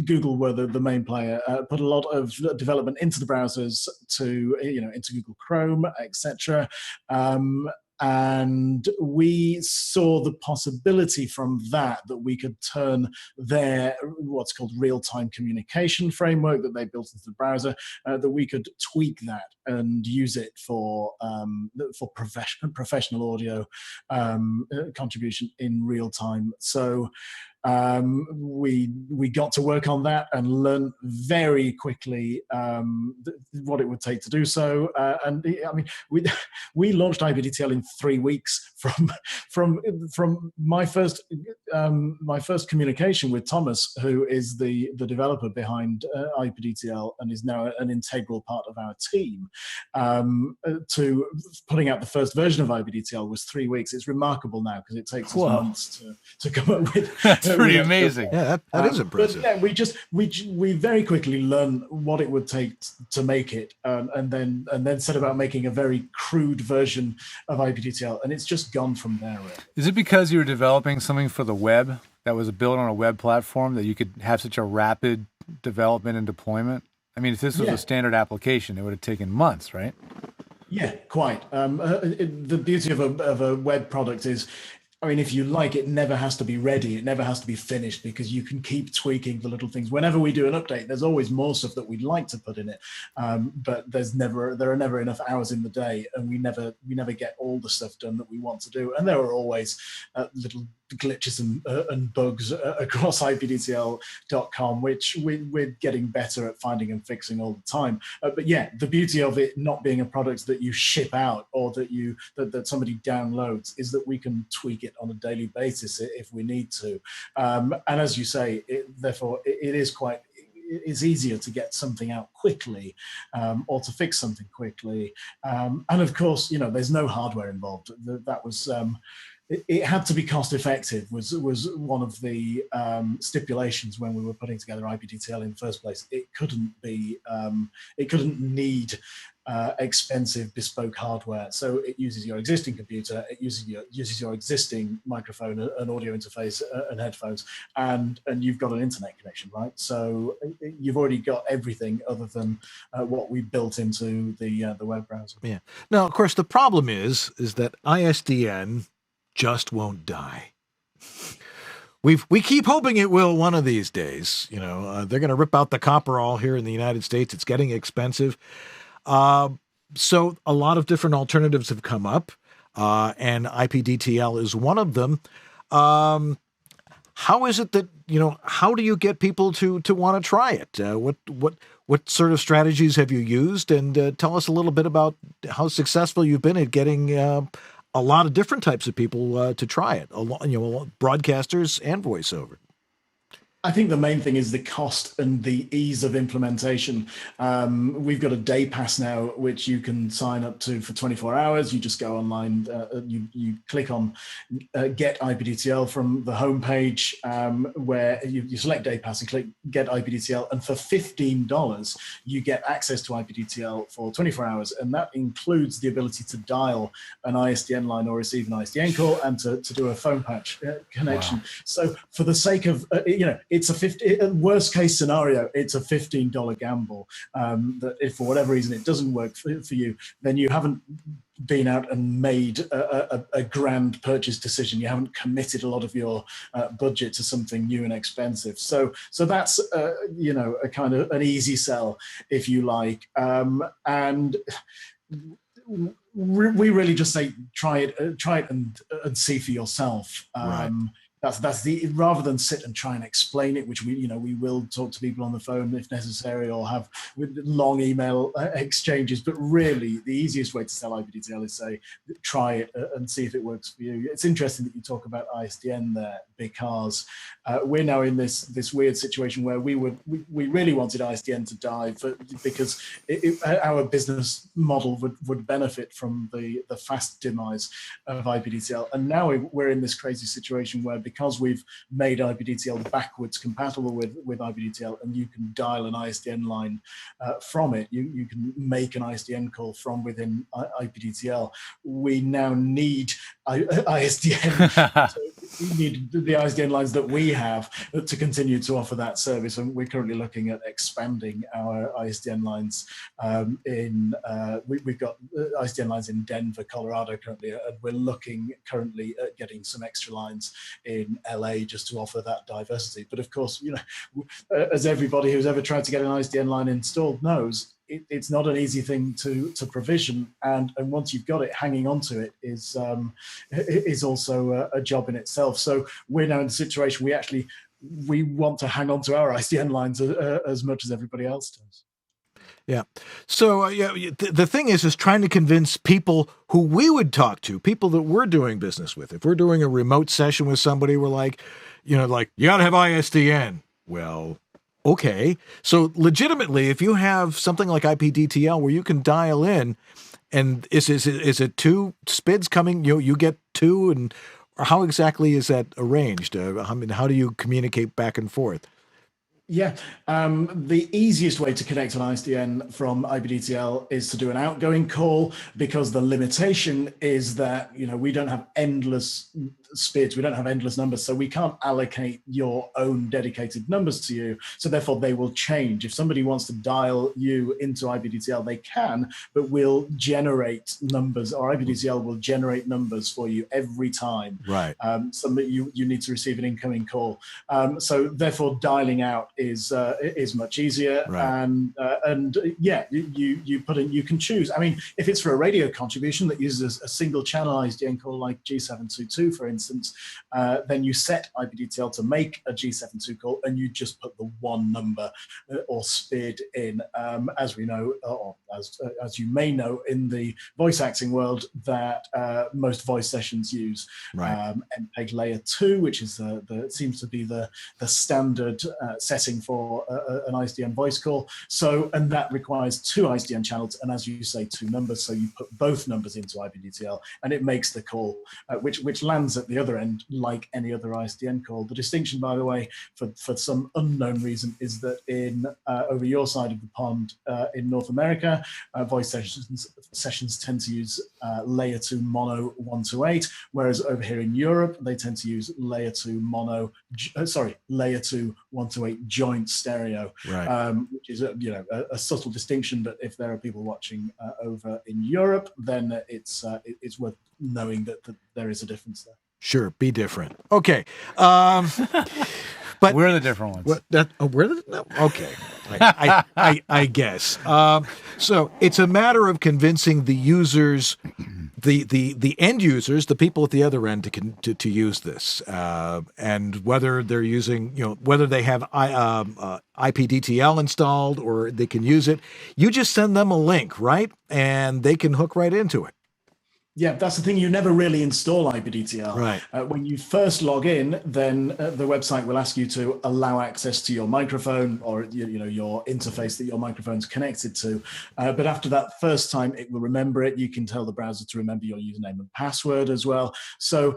Google were the main player, put a lot of development into the browsers into Google Chrome, etc. And we saw the possibility from that we could turn their what's called real-time communication framework that they built into the browser, that we could tweak that and use it for professional audio contribution in real time. So We got to work on that and learn very quickly what it would take to do so. And I mean, we launched ipDTL in 3 weeks from my first communication with Thomas, who is the developer behind ipDTL and is now an integral part of our team, to putting out the first version of ipDTL was 3 weeks. It's remarkable now because it takes us months to come up with. That's pretty amazing. Yeah, that is impressive. But yeah, we very quickly learned what it would take to make it, and then set about making a very crude version of ipDTL, and it's just gone from there. Really. Is it because you were developing something for the web that was built on a web platform that you could have such a rapid development and deployment? I mean, if this was a standard application, it would have taken months, right? Yeah, quite. The beauty of a web product is, I mean, if you like, it never has to be ready. It never has to be finished, because you can keep tweaking the little things. Whenever we do an update, there's always more stuff that we'd like to put in it, but there are never enough hours in the day, and we never get all the stuff done that we want to do. And there are always little glitches and bugs across ipDTL.com, which we're getting better at finding and fixing all the time. But yeah, the beauty of it not being a product that you ship out or that somebody downloads is that we can tweak it on a daily basis if we need to. And as you say, therefore, it is quite. It's easier to get something out quickly, or to fix something quickly. And of course, there's no hardware involved. That was. It had to be cost effective was one of the stipulations when we were putting together ipDTL in the first place. It couldn't need expensive bespoke hardware. So it uses your existing computer, it uses your existing microphone and audio interface and headphones, and you've got an internet connection, right? So you've already got everything other than what we built into the web browser. Yeah. Now, of course, the problem is that ISDN just won't die. We keep hoping it will one of these days. They're going to rip out the copper all here in the United States. It's getting expensive. So a lot of different alternatives have come up, and ipDTL is one of them. How is it that, how do you get people to want to try it? What sort of strategies have you used? And tell us a little bit about how successful you've been at getting a lot of different types of people to try it, broadcasters and voiceover. I think the main thing is the cost and the ease of implementation. We've got a day pass now, which you can sign up to for 24 hours. You just go online, you click on Get ipDTL from the homepage, where you select day pass and click Get ipDTL. And for $15, you get access to ipDTL for 24 hours. And that includes the ability to dial an ISDN line or receive an ISDN call and to do a phone patch connection. Wow. So for the sake of, it's a worst case scenario, it's a $15 gamble. That if for whatever reason it doesn't work for you, then you haven't been out and made a grand purchase decision. You haven't committed a lot of your budget to something new and expensive. So that's a kind of an easy sell, if you like. And we really just say try it and see for yourself. Right. That's the, rather than sit and try and explain it, which we will talk to people on the phone if necessary, or have long email exchanges. But really, the easiest way to sell ipDTL is say, try it and see if it works for you. It's interesting that you talk about ISDN there, because we're now in this weird situation where we really wanted ISDN to die because our business model would benefit from the fast demise of ipDTL, and now we're in this crazy situation where, because we've made ipDTL backwards compatible with ipDTL, and you can dial an ISDN line from it, you can make an ISDN call from within ipDTL. We now need ISDN. So we need the ISDN lines that we have to continue to offer that service, and we're currently looking at expanding our ISDN lines. We've got ISDN lines in Denver, Colorado currently, and we're looking currently at getting some extra lines in LA just to offer that diversity. But of course, as everybody who's ever tried to get an ISDN line installed knows, it's not an easy thing to provision, and once you've got it, hanging on to it is also a job in itself. So we're now in a situation we want to hang on to our ICN lines as much as everybody else does. Yeah. So the thing is trying to convince people who we would talk to, people that we're doing business with. If we're doing a remote session with somebody, we're like, you got to have ISDN. Well, okay. So legitimately, if you have something like ipDTL where you can dial in, and is it 2 SPIDs coming? You get 2, and how exactly is that arranged? How do you communicate back and forth? Yeah, the easiest way to connect an ISDN from ipDTL is to do an outgoing call, because the limitation is that we don't have endless SPIDs, we don't have endless numbers, so we can't allocate your own dedicated numbers to you. So therefore, they will change. If somebody wants to dial you into ipDTL, they can, but we'll generate numbers, or ipDTL will generate numbers for you every time. Right. So you need to receive an incoming call. So therefore, dialing out is much easier. Right. And yeah, you put in, you can choose. I mean, if it's for a radio contribution that uses a single channel ISDN call like G722, for instance, then you set ipDTL to make a G72 call, and you just put the one number or SPID in. As we know, or as you may know, in the voice acting world, that most voice sessions use MPEG layer 2, which is seems to be the standard setting for an ISDN voice call. So, and that requires 2 ISDN channels, and as you say, 2 numbers. So you put both numbers into ipDTL, and it makes the call, which lands at the other end like any other ISDN call. The distinction, by the way, for some unknown reason, is that in over your side of the pond in North America, voice sessions tend to use layer 2 mono 128, whereas over here in Europe they tend to use layer 2 layer 2 128 joint stereo, which is a subtle distinction. But if there are people watching over in Europe, then it's worth knowing that there is a difference there. Sure, be different. Okay. But we're the different ones. Okay. I guess. So it's a matter of convincing the users, the end users, the people at the other end to use this, and whether they're using, whether they have ipDTL installed or they can use it. You just send them a link, right? And they can hook right into it. Yeah, that's the thing. You never really install ipDTL. Right. When you first log in, then the website will ask you to allow access to your microphone, or your interface that your microphone's connected to. But after that first time, it will remember it. You can tell the browser to remember your username and password as well. So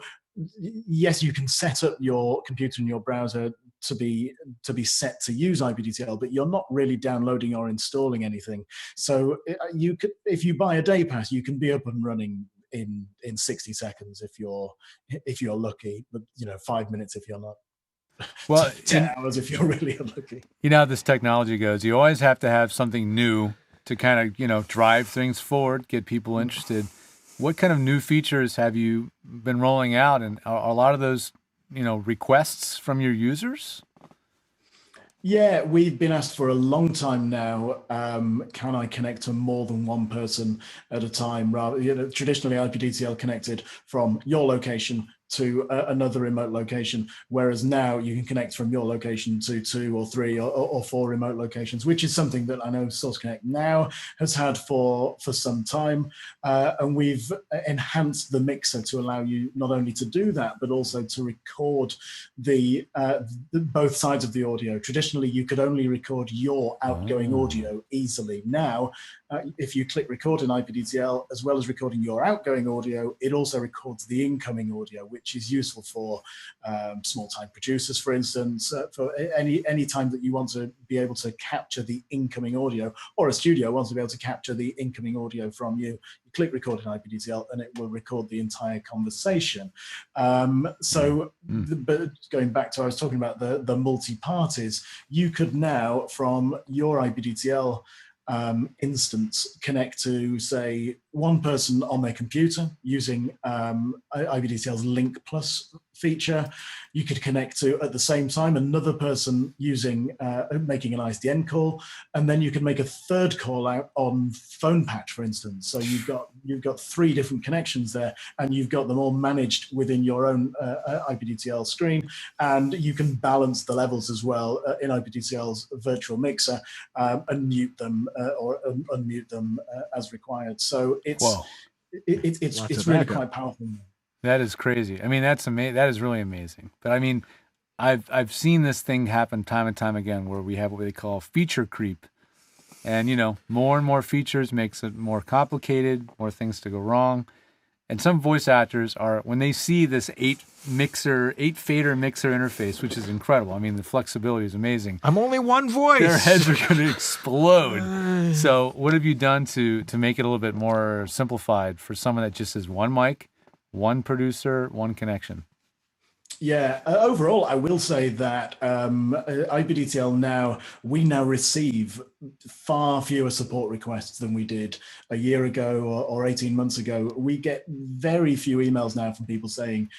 yes, you can set up your computer and your browser to be set to use ipDTL, but you're not really downloading or installing anything. So you could, if you buy a day pass, you can be up and running in 60 seconds if you're lucky, but 5 minutes if you're not. Well, 10 hours if you're really unlucky. You know how this technology goes. You always have to have something new to kind of drive things forward, get people interested. What kind of new features have you been rolling out, and are a lot of those requests from your users? Yeah, we've been asked for a long time now. Can I connect to more than one person at a time? Rather, traditionally ipDTL connected from your location to another remote location, whereas now you can connect from your location to 2 or 3 or 4 remote locations, which is something that I know Source Connect now has had for some time, and we've enhanced the mixer to allow you not only to do that, but also to record the both sides of the audio. Traditionally, you could only record your outgoing audio easily. Now, if you click record in ipDTL, as well as recording your outgoing audio, it also records the incoming audio, which is useful for small-time producers, for instance, for any time that you want to be able to capture the incoming audio, or a studio wants to be able to capture the incoming audio from you. You click record in ipDTL, and it will record the entire conversation. But going back to, I was talking about the multi-parties, you could now, from your ipDTL instance, connect to, say, one person on their computer using ipDTL's Link Plus feature. You could connect to, at the same time, another person using making an ISDN call, and then you can make a third call out on phone patch, for instance. So you've got 3 different connections there, and you've got them all managed within your own ipDTL screen, and you can balance the levels as well in ipDTL's virtual mixer, and mute them or unmute them as required. So it's really quite powerful. That is crazy. I mean, that's amazing. That is really amazing. But I mean, I've seen this thing happen time and time again, where we have what they call feature creep, and more and more features makes it more complicated, more things to go wrong. And some voice actors are, when they see this 8 fader mixer interface, which is incredible. I mean, the flexibility is amazing. I'm only one voice. Their heads are going to explode. So what have you done to make it a little bit more simplified for someone that just has one mic, one producer, one connection? Yeah, overall, I will say that ipDTL we now receive far fewer support requests than we did a year ago or 18 months ago. We get very few emails now from people saying,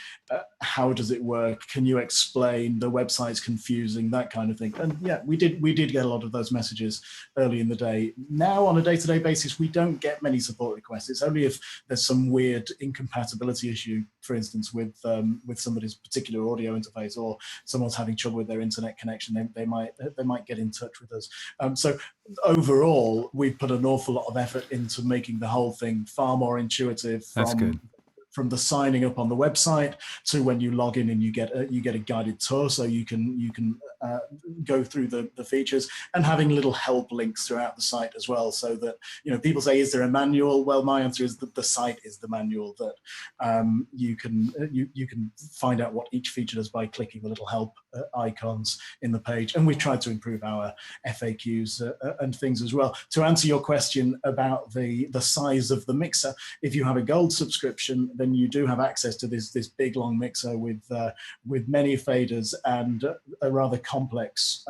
how does it work? Can you explain? The website's confusing, that kind of thing. And yeah, we did get a lot of those messages early in the day. Now, on a day-to-day basis, we don't get many support requests. It's only if there's some weird incompatibility issue, for instance, with somebody's particular audio interface, or someone's having trouble with their internet connection. They might get in touch with us. So overall, we've put an awful lot of effort into making the whole thing far more intuitive. That's good. From the signing up on the website to when you log in and you get a guided tour, so you can go through the features, and having little help links throughout the site as well, so that people say, is there a manual? Well, my answer is that the site is the manual, that you can find out what each feature does by clicking the little help icons in the page. And we've tried to improve our FAQs and things as well. To answer your question about the size of the mixer, if you have a gold subscription, then you do have access to this big long mixer with many faders and a rather complex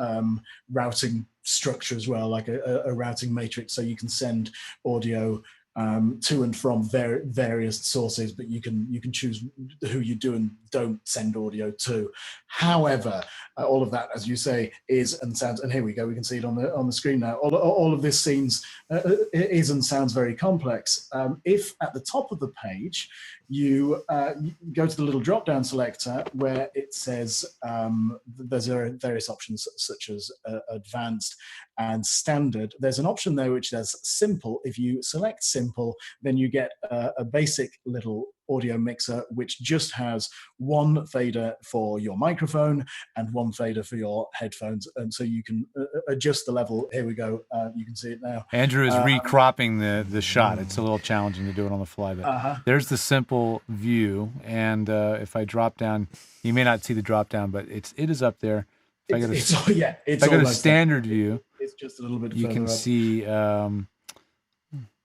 routing structure as well, like a routing matrix, so you can send audio to and from various sources, but you can choose who you do and don't send audio to. However, all of that, as you say, is and sounds, and here we go, we can see it on the screen now. All of this is and sounds very complex. If at the top of the page you go to the little drop-down selector where it says there's various options such as advanced and standard. There's an option there which says simple. If you select simple, then you get a basic little audio mixer which just has one fader for your microphone and one fader for your headphones, and so you can adjust the level. Here we go, you can see it now. Andrew is recropping the shot. It's a little challenging to do it on the fly, but there's the simple view, and if I drop down, you may not see the drop down, but it is up there. If I go to standard view, it's just a little bit you further can up. see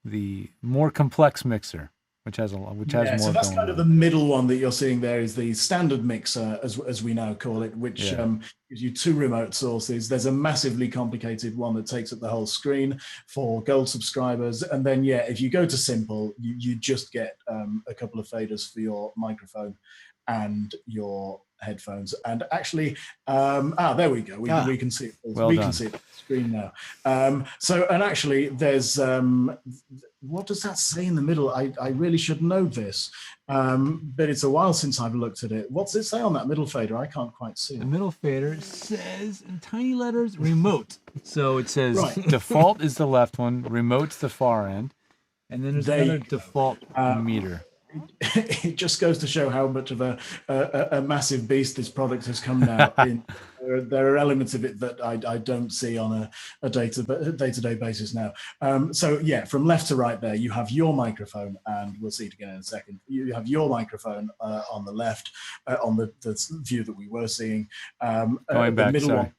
the more complex mixer, which has more. So that's kind of the middle one that you're seeing there, is the standard mixer, as we now call it, which gives you 2 remote sources. There's a massively complicated one that takes up the whole screen for gold subscribers, and then if you go to simple, you just get a couple of faders for your microphone and your headphones. And actually, there we go. We can see it. We can see it on the screen now. And actually, there's what does that say in the middle? I really should know this, but it's a while since I've looked at it. What's it say on that middle fader? I can't quite see it. The middle fader says in tiny letters remote. So it says default is the left one, remote's the far end, and then there's another default meter. It just goes to show how much of a massive beast this product has come now. There are elements of it that I don't see on a day-to-day basis now. From left to right there, you have your microphone, and we'll see it again in a second. You have your microphone on the left, on the view that we were seeing. Going back, middle sorry. one,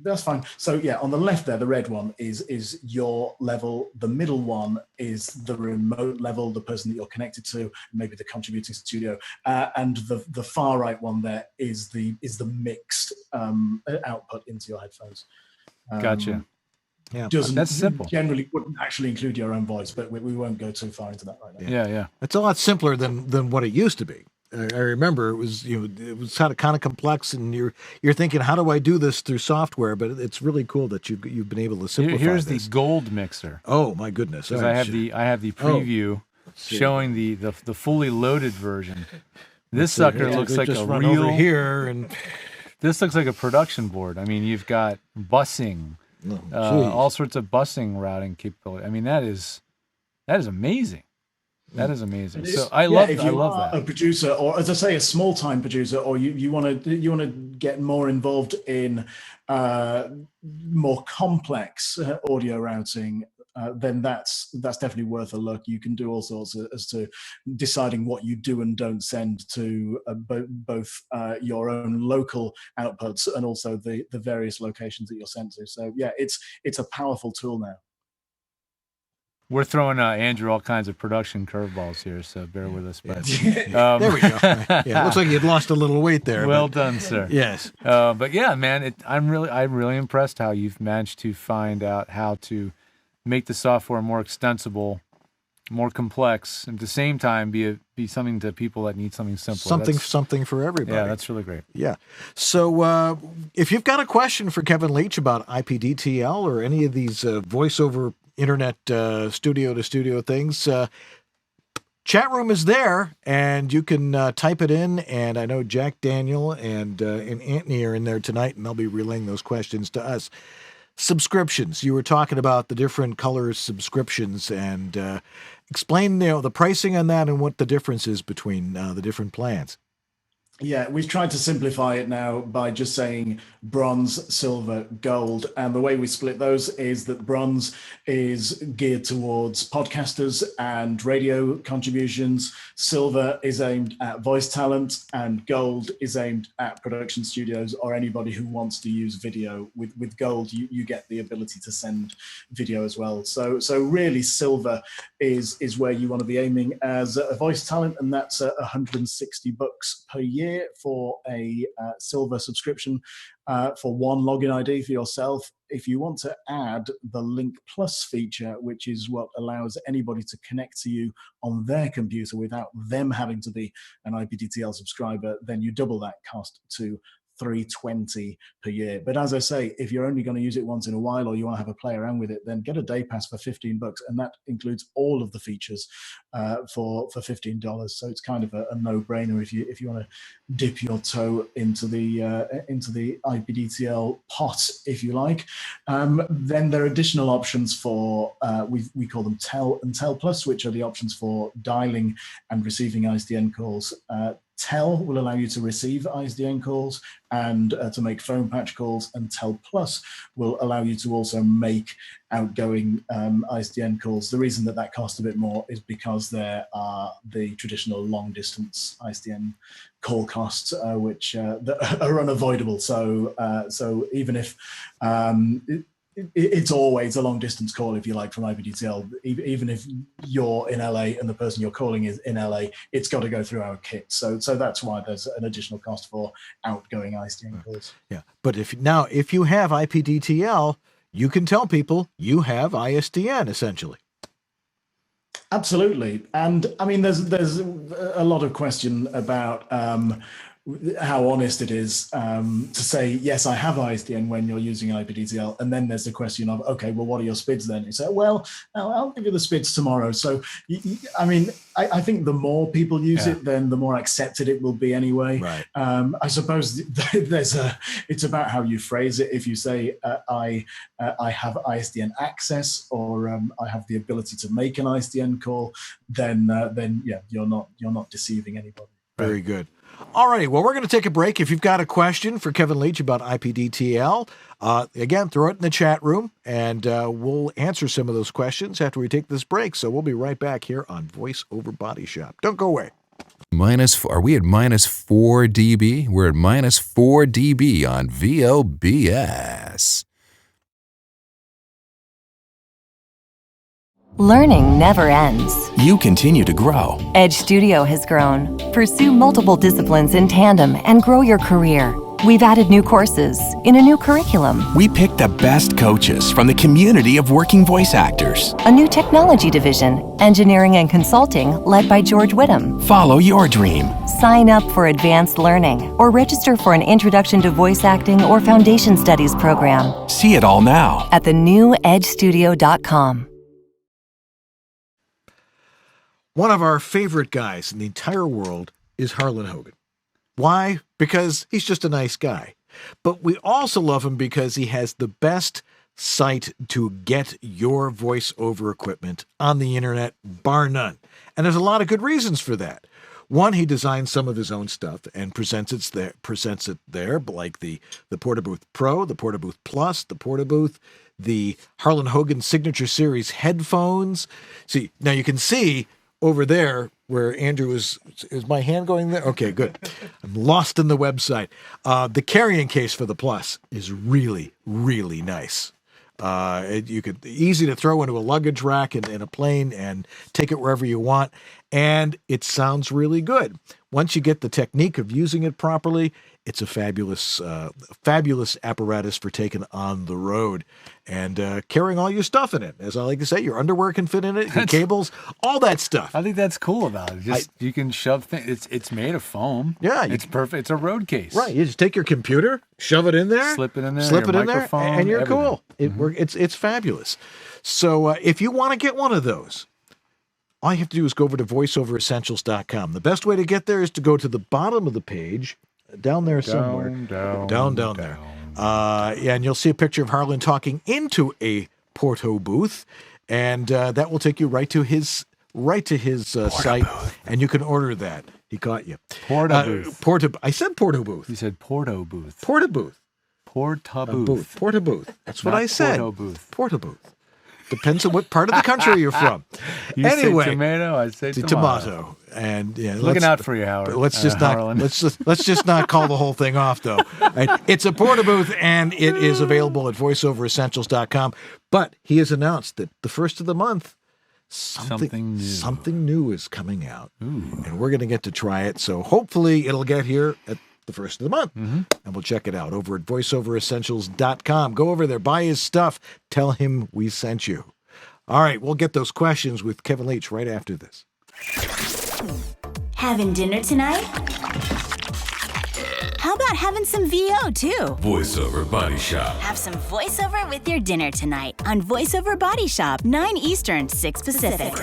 that's fine. So on the left there, the red one is your level. The middle one is the remote level, the person that you're connected to, maybe the contributing studio, and the far right one there is the mixed output into your headphones. Gotcha. That's simple. Generally wouldn't actually include your own voice, but we won't go too far into that right now. Yeah. It's a lot simpler than what it used to be. I remember it was kind of complex, and you're thinking, how do I do this through software? But it's really cool that you've been able to simplify Here's this. the gold mixer. Oh my goodness! Because I have the preview showing the fully loaded version. This sucker looks like just a run real over here, and this looks like a production board. I mean, you've got busing, all sorts of busing routing capability. I mean, that is amazing. That is amazing. So I love that. A producer, or as I say, a small-time producer, or you want to get more involved in more complex audio routing, then that's definitely worth a look. You can do all sorts as to deciding what you do and don't send to both your own local outputs and also the various locations that you're sent to. So yeah, it's a powerful tool now. We're throwing Andrew all kinds of production curveballs here, so bear with us. But there we go. Yeah, looks like you'd lost a little weight there. Well done, sir. Yes. But yeah, man, I'm really impressed how you've managed to find out how to make the software more extensible, more complex, and at the same time be something to people that need something simpler. Something for everybody. Yeah, that's really great. Yeah. So if you've got a question for Kevin Leach about ipDTL or any of these voiceover internet studio-to-studio things, chat room is there, and you can type it in. And I know Jack Daniel and Anthony are in there tonight, and they'll be relaying those questions to us. Subscriptions. You were talking about the different color subscriptions, and explain the pricing on that and what the difference is between the different plans. Yeah, we've tried to simplify it now by just saying bronze, silver, gold. And the way we split those is that bronze is geared towards podcasters and radio contributions. Silver is aimed at voice talent, and gold is aimed at production studios or anybody who wants to use video. With gold, you get the ability to send video as well. So really silver is where you want to be aiming as a voice talent, and that's $160 per year for a silver subscription for one login ID for yourself. If you want to add the Link Plus feature, which is what allows anybody to connect to you on their computer without them having to be an ipDTL subscriber, then you double that cost to $320 per year. But as I say, if you're only going to use it once in a while, or you want to have a play around with it, then get a day pass for $15, and that includes all of the features for $15. So it's kind of a no-brainer if you want to dip your toe into the ipDTL pot, if you like. Then there are additional options for we call them Tel and Tel Plus, which are the options for dialing and receiving ISDN calls. Tel will allow you to receive ISDN calls and to make phone patch calls, and Tel Plus will allow you to also make outgoing ISDN calls. The reason that costs a bit more is because there are the traditional long distance ISDN call costs, which that are unavoidable. So even if it's always a long distance call, if you like, from ipDTL. Even if you're in LA and the person you're calling is in LA, it's got to go through our kit. So that's why there's an additional cost for outgoing ISDN calls. Yeah, but if you have ipDTL, you can tell people you have ISDN essentially. Absolutely, and I mean, there's a lot of question about how honest it is to say, yes, I have ISDN when you're using ipDTL. And then there's the question of, okay, well, what are your SPIDs then? You say, well, I'll give you the SPIDs tomorrow. So, I mean, I think the more people use it, then the more accepted it will be anyway. Right. I suppose it's about how you phrase it. If you say, I have ISDN access, or I have the ability to make an ISDN call, then yeah, you're not deceiving anybody. Very good. All righty. Well, we're going to take a break. If you've got a question for Kevin Leach about ipDTL, again, throw it in the chat room, and we'll answer some of those questions after we take this break. So we'll be right back here on Voice Over Body Shop. Don't go away. Are we at -4 dB? We're at -4 dB on VOBS. Learning never ends. You continue to grow. Edge Studio has grown. Pursue multiple disciplines in tandem and grow your career. We've added new courses in a new curriculum, We picked the best coaches from the community of working voice actors. a new technology division, engineering and consulting led by George Whittam. Follow your dream. Sign up for advanced learning or register for an introduction to voice acting or foundation studies program See it all now. at thenewedgestudio.com. One of our favorite guys in the entire world is Harlan Hogan. Why? Because he's just a nice guy. But we also love him because he has the best site to get your voiceover equipment on the internet, bar none. And there's a lot of good reasons for that. One, he designs some of his own stuff and presents it there, like the Portabooth Pro, the Portabooth Plus, the Portabooth, the Harlan Hogan Signature Series headphones. See, now you can see over there where Andrew is my hand going there? Okay, good. I'm lost in the website. The carrying case for the Plus is really, really nice. You could easy to throw into a luggage rack in a plane and take it wherever you want. And it sounds really good. Once you get the technique of using it properly, it's a fabulous apparatus for taking on the road and carrying all your stuff in it. As I like to say, your underwear can fit in it, your cables, all that stuff. I think that's cool about it. You can shove things. It's made of foam. Yeah, it's perfect. It's a road case. Right. You just take your computer, shove it in there, slip it in there, slip your it in there, microphone, and you're everything. cool. It's fabulous. So if you want to get one of those, all you have to do is go over to voiceoveressentials.com. The best way to get there is to go to the bottom of the page, down there somewhere. Down there. And you'll see a picture of Harlan talking into a Porto booth, and that will take you right to his site, and you can order that. He caught you. Porto booth. I said Porto booth. You said Porto booth. Porta booth. Porta booth. Porta booth. That's what Not I said. Porto booth. Porta booth. Depends on what part of the country you're from. You Anyway, say tomato, I say tomato. And yeah, looking out for you, Howard. Let's just not call the whole thing off, though. Right? It's a Porta booth, and it is available at voiceoveressentials.com. But he has announced that the first of the month, something new is coming out, and we're going to get to try it. So hopefully it'll get here at the first of the month, and we'll check it out over at voiceoveressentials.com. Go over there, buy his stuff, tell him we sent you. All right, we'll get those questions with Kevin Leach right after this. Having dinner tonight? How about having some VO too? Voiceover Body Shop. Have some voiceover with your dinner tonight on Voiceover Body Shop, 9 Eastern, 6 Pacific.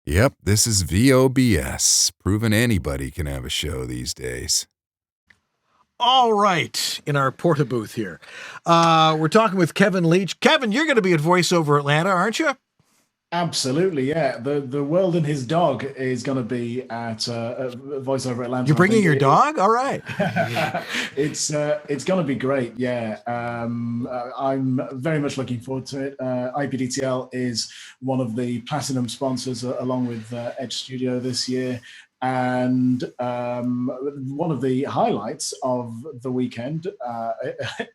Yep, this is VOBS, proving anybody can have a show these days. All right, in our Porta booth here. We're talking with Kevin Leach. Kevin, you're going to be at Voiceover Atlanta, aren't you? Absolutely, yeah. The World and His Dog is going to be at Voiceover Atlanta. You're bringing your dog? All right. It's going to be great, yeah. I'm very much looking forward to it. ipDTL is one of the platinum sponsors along with Edge Studio this year. And one of the highlights of the weekend,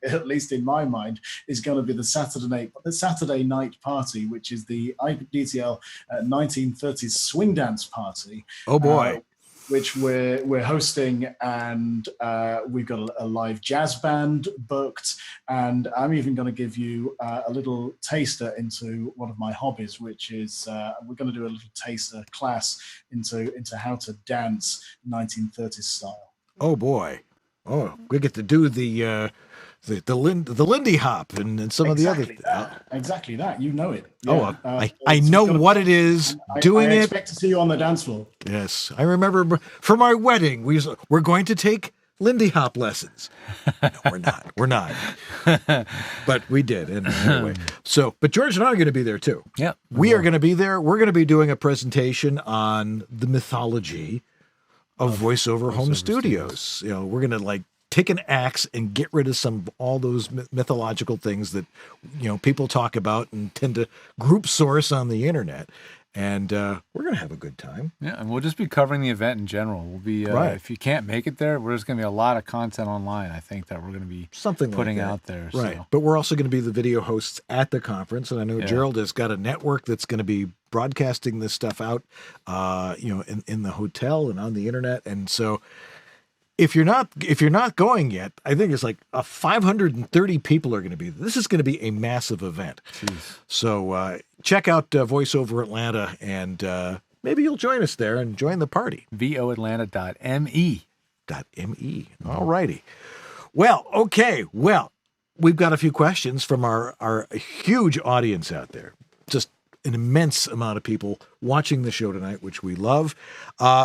at least in my mind, is going to be the Saturday night party, which is the ipDTL 1930s swing dance party. Oh boy! Which we're hosting, and we've got a live jazz band booked, and I'm even going to give you a little taster into one of my hobbies, which is we're going to do a little taster class into how to dance 1930s style. Oh boy! Oh, we get to do the Lindy Hop and some of the other. Exactly that. You know it. Yeah. I know what it is. Doing I it. Expect to see you on the dance floor. Yes, I remember for my wedding we're going to take Lindy Hop lessons. No, we're not. But we did, and anyway. So, but George and I are going to be there too. Yeah, we are going to be there. We're going to be doing a presentation on the mythology of voiceover home studios. You know, we're going to take an axe and get rid of all those mythological things that, people talk about and tend to group source on the internet. And we're going to have a good time. Yeah, and we'll just be covering the event in general. We'll be, if you can't make it there, there's going to be a lot of content online, I think, that we're going to be putting out there. Right. So. But we're also going to be the video hosts at the conference. And I know Gerald has got a network that's going to be broadcasting this stuff out, in the hotel and on the internet. And so if you're not going yet, I think it's like 530 people are going to be. This is going to be a massive event. Jeez. So check out Voiceover Atlanta, and maybe you'll join us there and join the party. voatlanta.me. .me. All righty. Well, okay. Well, we've got a few questions from our huge audience out there. Just an immense amount of people watching the show tonight, which we love.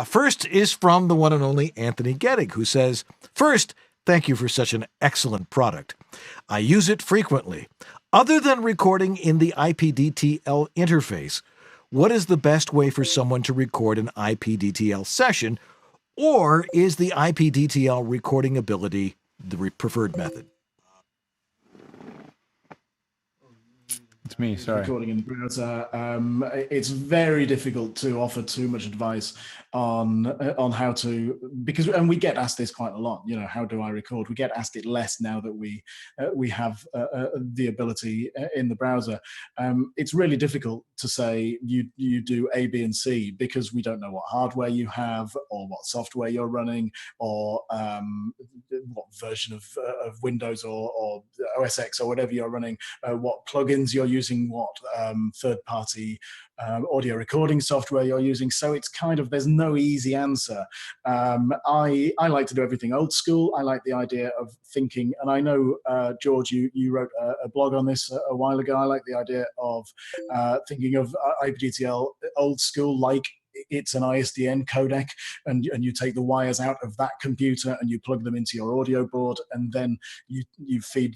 First is from the one and only Anthony Gettig, who says, first, thank you for such an excellent product. I use it frequently. Other than recording in the ipDTL interface, what is the best way for someone to record an ipDTL session, or is the ipDTL recording ability the preferred method? It's me, sorry. Recording in the browser. It's very difficult to offer too much advice on how to, because, and we get asked this quite a lot, you know, how do I record? We get asked it less now that we have the ability in the browser. It's really difficult to say you do A, B, and C, because we don't know what hardware you have, or what software you're running, or what version of Windows or OS X or whatever you're running, what plugins you're using, what third-party audio recording software you're using. So it's kind of, there's no easy answer. I like to do everything old school. I like the idea of thinking, and I know, George, you wrote a blog on this a while ago. I like the idea of thinking of ipDTL old school, like it's an ISDN codec, and you take the wires out of that computer and you plug them into your audio board, and then you feed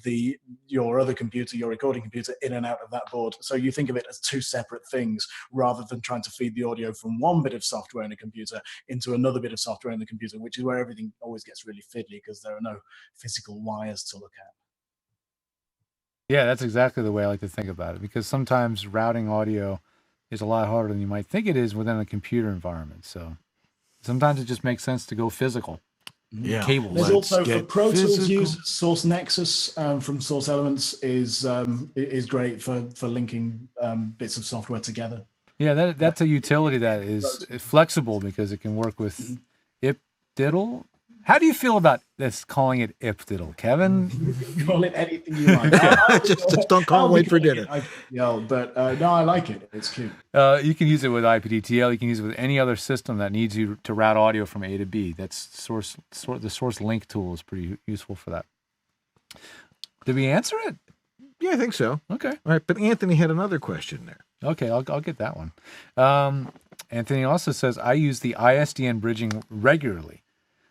your other computer, your recording computer, in and out of that board. So you think of it as two separate things, rather than trying to feed the audio from one bit of software in a computer into another bit of software in the computer, which is where everything always gets really fiddly, because there are no physical wires to look at. Yeah, that's exactly the way I like to think about it, because sometimes routing audio is a lot harder than you might think it is within a computer environment. So sometimes it just makes sense to go physical. Yeah. Cables. There's also, for Pro Tools use, Source Nexus from Source Elements is great for linking bits of software together. Yeah, that's a utility that is flexible, because it can work with ipDTL. How do you feel about this, calling it ipDTL, Kevin? Call it anything you like. just don't call it wait for dinner. But no, I like it. It's cute. You can use it with ipDTL. You can use it with any other system that needs you to route audio from A to B. That's the Source Link tool is pretty useful for that. Did we answer it? Yeah, I think so. Okay. All right, but Anthony had another question there. Okay, I'll get that one. Anthony also says, I use the ISDN bridging regularly.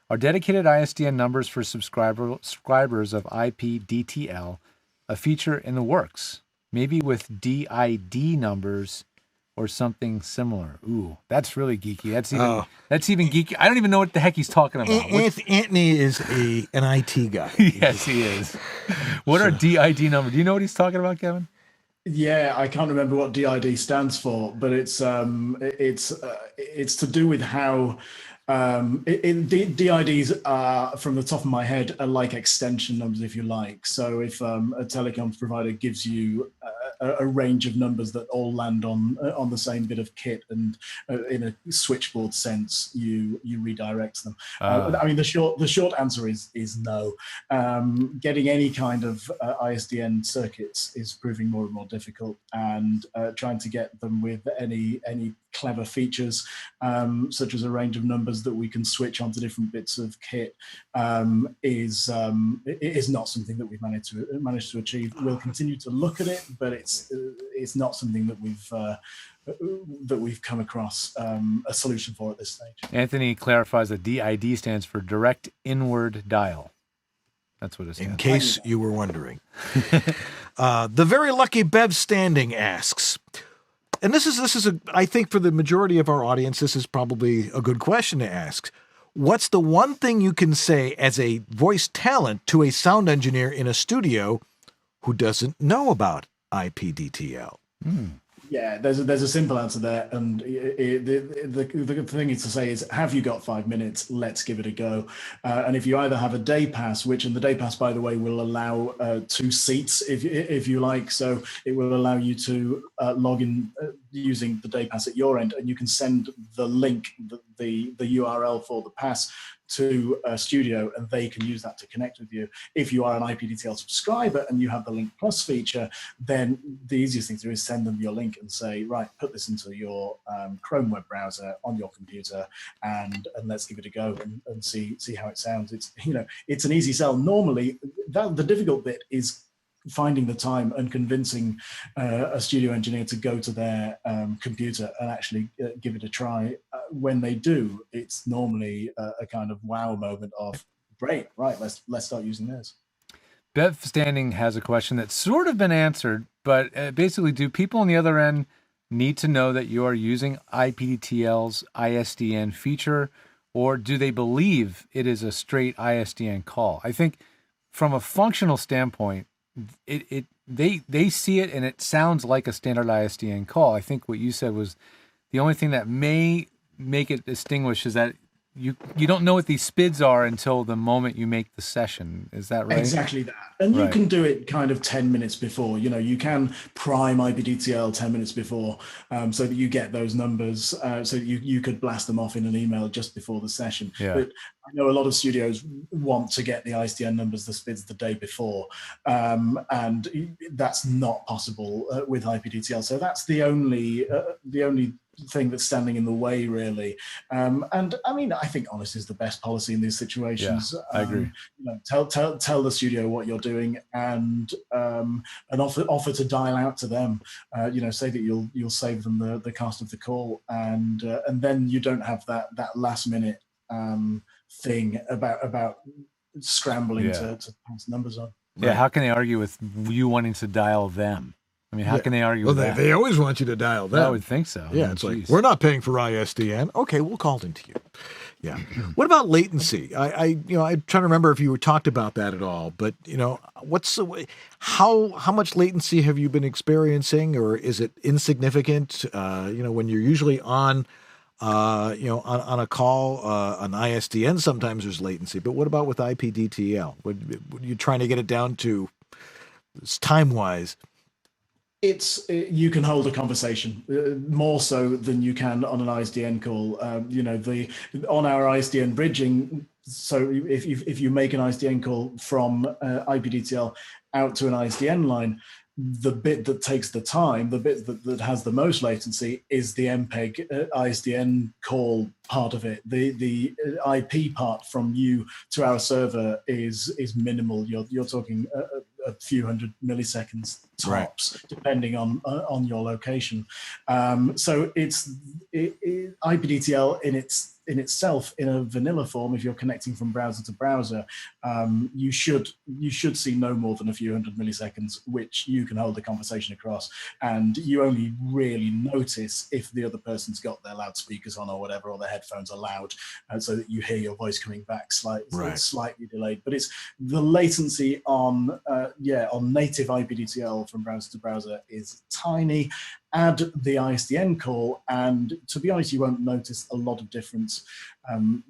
Are dedicated ISDN numbers for subscribers of ipDTL a feature in the works? Maybe with DID numbers or something similar. Ooh, that's really geeky. That's even geeky. I don't even know what the heck he's talking about. Anthony is an IT guy. Yes, he is. What are DID numbers? Do you know what he's talking about, Kevin? Yeah, I can't remember what DID stands for, but it's to do with how DIDs are, from the top of my head, are like extension numbers, if you like. So if a telecoms provider gives you a range of numbers that all land on the same bit of kit, and in a switchboard sense, you redirect them. I mean, the short answer is no. Getting any kind of ISDN circuits is proving more and more difficult, and trying to get them with any clever features, such as a range of numbers that we can switch onto different bits of kit, is not something that we've managed to achieve. We'll continue to look at it, but it's not something that we've come across a solution for at this stage. Anthony clarifies that DID stands for direct inward dial. That's what it stands for. In case you were wondering. The very lucky Bev Standing asks, and this is I think for the majority of our audience, this is probably a good question to ask. What's the one thing you can say as a voice talent to a sound engineer in a studio who doesn't know about ipDTL? Yeah, there's a simple answer there, and the thing is to say is, have you got 5 minutes? Let's give it a go. And if you either have a day pass, which in the day pass, by the way, will allow 2 seats if you like, so it will allow you to log in using the day pass at your end, and you can send the link, the URL for the pass to a studio, and they can use that to connect with you. If you are an ipDTL subscriber and you have the Link Plus feature, then the easiest thing to do is send them your link and say, right, put this into your Chrome web browser on your computer, and let's give it a go and see how it sounds. It's, you know, it's an easy sell. Normally, the difficult bit is finding the time and convincing a studio engineer to go to their computer and actually give it a try. When they do, it's normally a kind of wow moment of, great, right, let's start using this. Bev Standing has a question that's sort of been answered, but basically, do people on the other end need to know that you are using ipDTL's ISDN feature, or do they believe it is a straight ISDN call? I think from a functional standpoint, they see it and it sounds like a standard ISDN call. I think what you said was the only thing that may make it distinguish is that you don't know what these SPIDs are until the moment you make the session. Is that right? Exactly that. And you can do it kind of 10 minutes before. You know, you can prime ipDTL 10 minutes before so that you get those numbers, so that you could blast them off in an email just before the session. Yeah. But I know a lot of studios want to get the ISDN numbers, the SPIDs, the day before, and that's not possible with ipDTL. So that's the only thing that's standing in the way, really. And I mean, I think honest is the best policy in these situations. Yeah, I agree. You know, tell the studio what you're doing, and offer to dial out to them. You know, say that you'll save them the cost of the call, and then you don't have that last minute thing about scrambling to pass numbers on. Yeah, how can they argue with you wanting to dial them? I mean, how can they argue with that? They always want you to dial them. I would think so. Yeah, it's like, we're not paying for ISDN. Okay, we'll call it into you. Yeah. What about latency? I'm trying to remember if you talked about that at all, but you know, how much latency have you been experiencing, or is it insignificant? You know, when you're usually on on a call, on ISDN, sometimes there's latency, but what about with ipDTL? What you trying to get it down to time-wise? You can hold a conversation more so than you can on an ISDN call. You know, on our ISDN bridging. So if you make an ISDN call from ipDTL out to an ISDN line, the bit that takes the time, the bit that has the most latency, is the MPEG ISDN call part of it. The IP part from you to our server is minimal. You're talking a few hundred milliseconds tops, depending on your location. So it's ipDTL in itself, in a vanilla form, if you're connecting from browser to browser, you should see no more than a few hundred milliseconds, which you can hold the conversation across, and you only really notice if the other person's got their loudspeakers on or whatever, or their headphones are loud, so that you hear your voice coming back slightly delayed. But it's the latency on native ipDTL from browser to browser is tiny. Add the ISDN call, and to be honest, you won't notice a lot of difference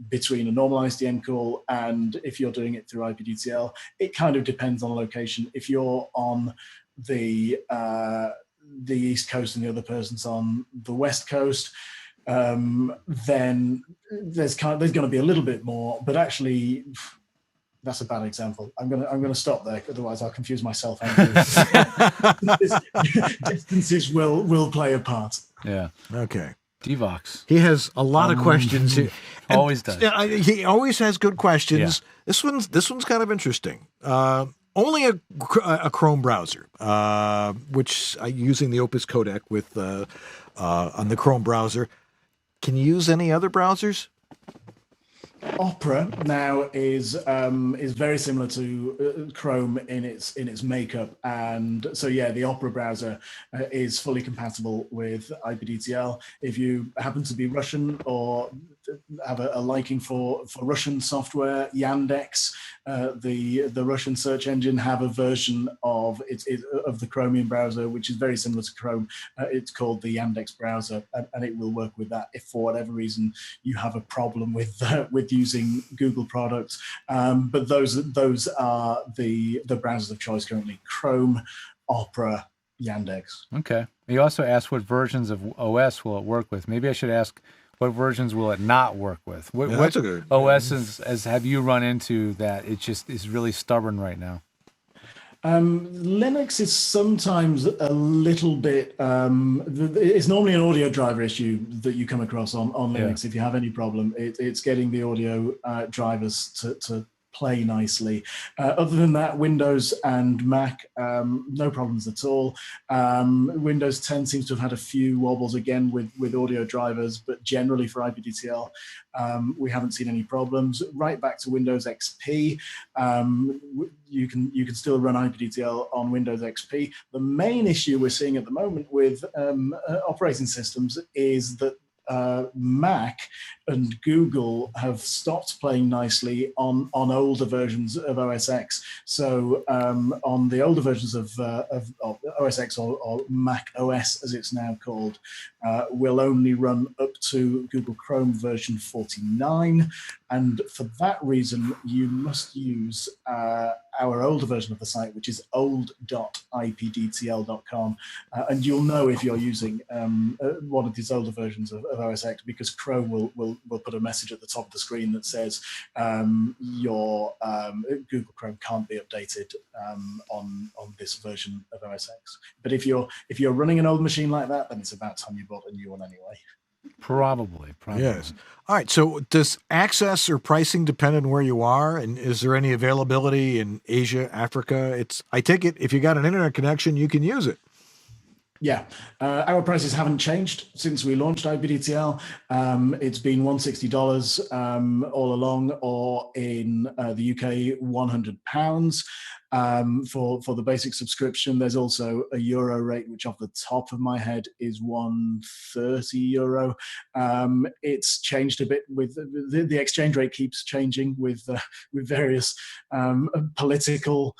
between a normal ISDN call and if you're doing it through ipDTL. It kind of depends on location. If you're on the East Coast and the other person's on the West Coast, then there's going to be a little bit more, but actually, that's a bad example. I'm gonna stop there, otherwise I'll confuse myself. Distances will play a part. Yeah. Okay. Devox. He has a lot of questions here. Always does. He always has good questions. Yeah. This one's kind of interesting. Only a Chrome browser, which using the Opus codec with on the Chrome browser. Can you use any other browsers? Opera now is very similar to Chrome in its makeup, and so the Opera browser is fully compatible with ipDTL. If you happen to be Russian or have a liking for Russian software, Yandex, the Russian search engine, have a version of the Chromium browser, which is very similar to Chrome. It's called the Yandex browser, and it will work with that if for whatever reason you have a problem with using Google products. But those are the browsers of choice currently: Chrome, Opera, Yandex. Okay. You also asked what versions of OS will it work with. Maybe I should ask, What versions will it not work with? What, Yeah, that's a good- OSs have you run into that it just is really stubborn right now? Linux is sometimes a little bit. It's normally an audio driver issue that you come across on Linux. If you have any problem, it's getting the audio drivers to play nicely. Other than that, Windows and Mac, no problems at all. Windows 10 seems to have had a few wobbles again with audio drivers, but generally for ipDTL, we haven't seen any problems. Right back to Windows XP, you can still run ipDTL on Windows XP. The main issue we're seeing at the moment with operating systems is that Mac and Google have stopped playing nicely on older versions of OS X. So on the older versions of OS X or Mac OS, as it's now called, will only run up to Google Chrome version 49. And for that reason, you must use our older version of the site, which is old.ipdtl.com. And you'll know if you're using one of these older versions of OS X, because Chrome will put a message at the top of the screen that says your Google Chrome can't be updated on this version of OS X. But if you're running an old machine like that, then it's about time you bought a new one anyway. Probably. Yes. All right. So does access or pricing depend on where you are? And is there any availability in Asia, Africa? I take it if you got an internet connection, you can use it. Yeah, our prices haven't changed since we launched ipDTL. It's been $160 all along, or in the UK, £100 for the basic subscription. There's also a euro rate, which off the top of my head is €130. It's changed a bit with the exchange rate keeps changing with various political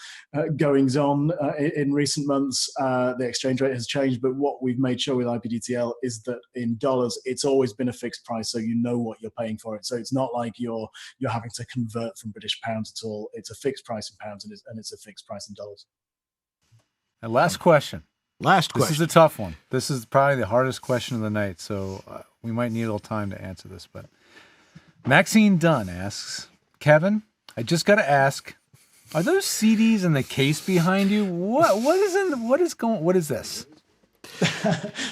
goings on in recent months. The exchange rate has changed, but what we've made sure with ipDTL is that in dollars, it's always been a fixed price, so you know what you're paying for it. So it's not like you're having to convert from British pounds at all. It's a fixed price in pounds, and it's a fixed price in dollars. And last question. This is a tough one. This is probably the hardest question of the night, so we might need a little time to answer this. But Maxine Dunn asks, Kevin, I just got to ask, are those CDs in the case behind you? What is this?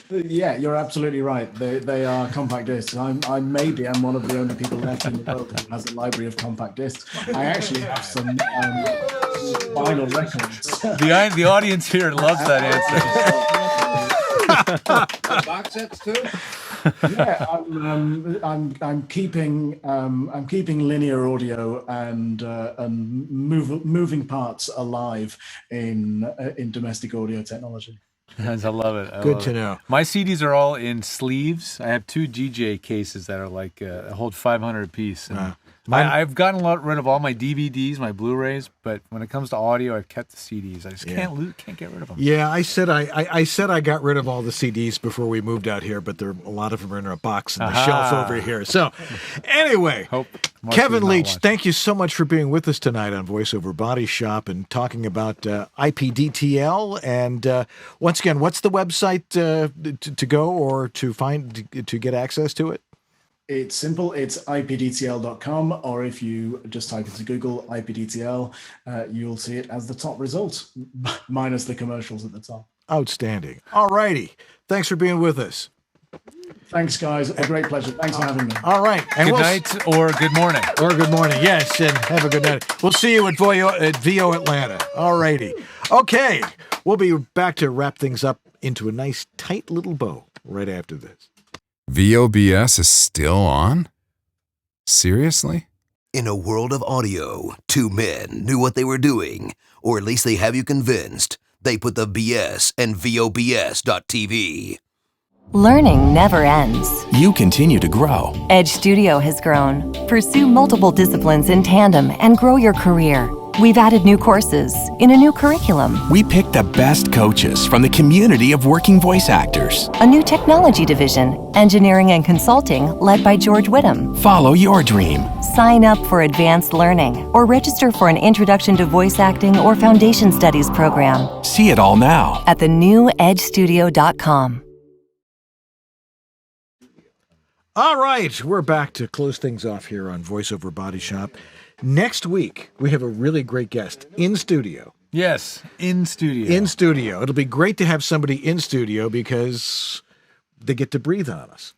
Yeah, you're absolutely right. They are compact discs. I'm one of the only people left in the world who has a library of compact discs. I actually have some vinyl records. The audience here loves that answer. Box sets too. Yeah, I'm keeping linear audio and moving parts alive in domestic audio technology. I love it. Good to know. My CDs are all in sleeves. I have 2 GJ cases that are like hold 500 a piece. And I've gotten rid of all my DVDs, my Blu-rays, but when it comes to audio, I've kept the CDs. I just can't get rid of them. Yeah, I said I got rid of all the CDs before we moved out here, but a lot of them are in a box on the shelf over here. So, anyway, Kevin Leach, thank you so much for being with us tonight on VoiceOver Body Shop and talking about ipDTL. And once again, what's the website to go or to find to get access to it? It's simple. It's ipdtl.com, or if you just type into Google ipDTL, you'll see it as the top result, minus the commercials at the top. Outstanding. All righty. Thanks for being with us. Thanks, guys. A great pleasure. Thanks for having me. All right. And good night or good morning. Or good morning. Yes, and have a good night. We'll see you at VO Atlanta. All righty. Okay. We'll be back to wrap things up into a nice, tight little bow right after this. VOBS is still on? Seriously? In a world of audio, 2 men knew what they were doing, or at least they have you convinced. They put the BS in VOBS.TV. Learning never ends. You continue to grow. Edge Studio has grown. Pursue multiple disciplines in tandem and grow your career. We've added new courses in a new curriculum. We picked the best coaches from the community of working voice actors. A new technology division, engineering and consulting, led by George Whittam. Follow your dream. Sign up for advanced learning or register for an introduction to voice acting or foundation studies program. See it all now at thenewedgestudio.com. All right, we're back to close things off here on VoiceOver Body Shop. Next week, we have a really great guest in studio. Yes, in studio. In studio. It'll be great to have somebody in studio because they get to breathe on us.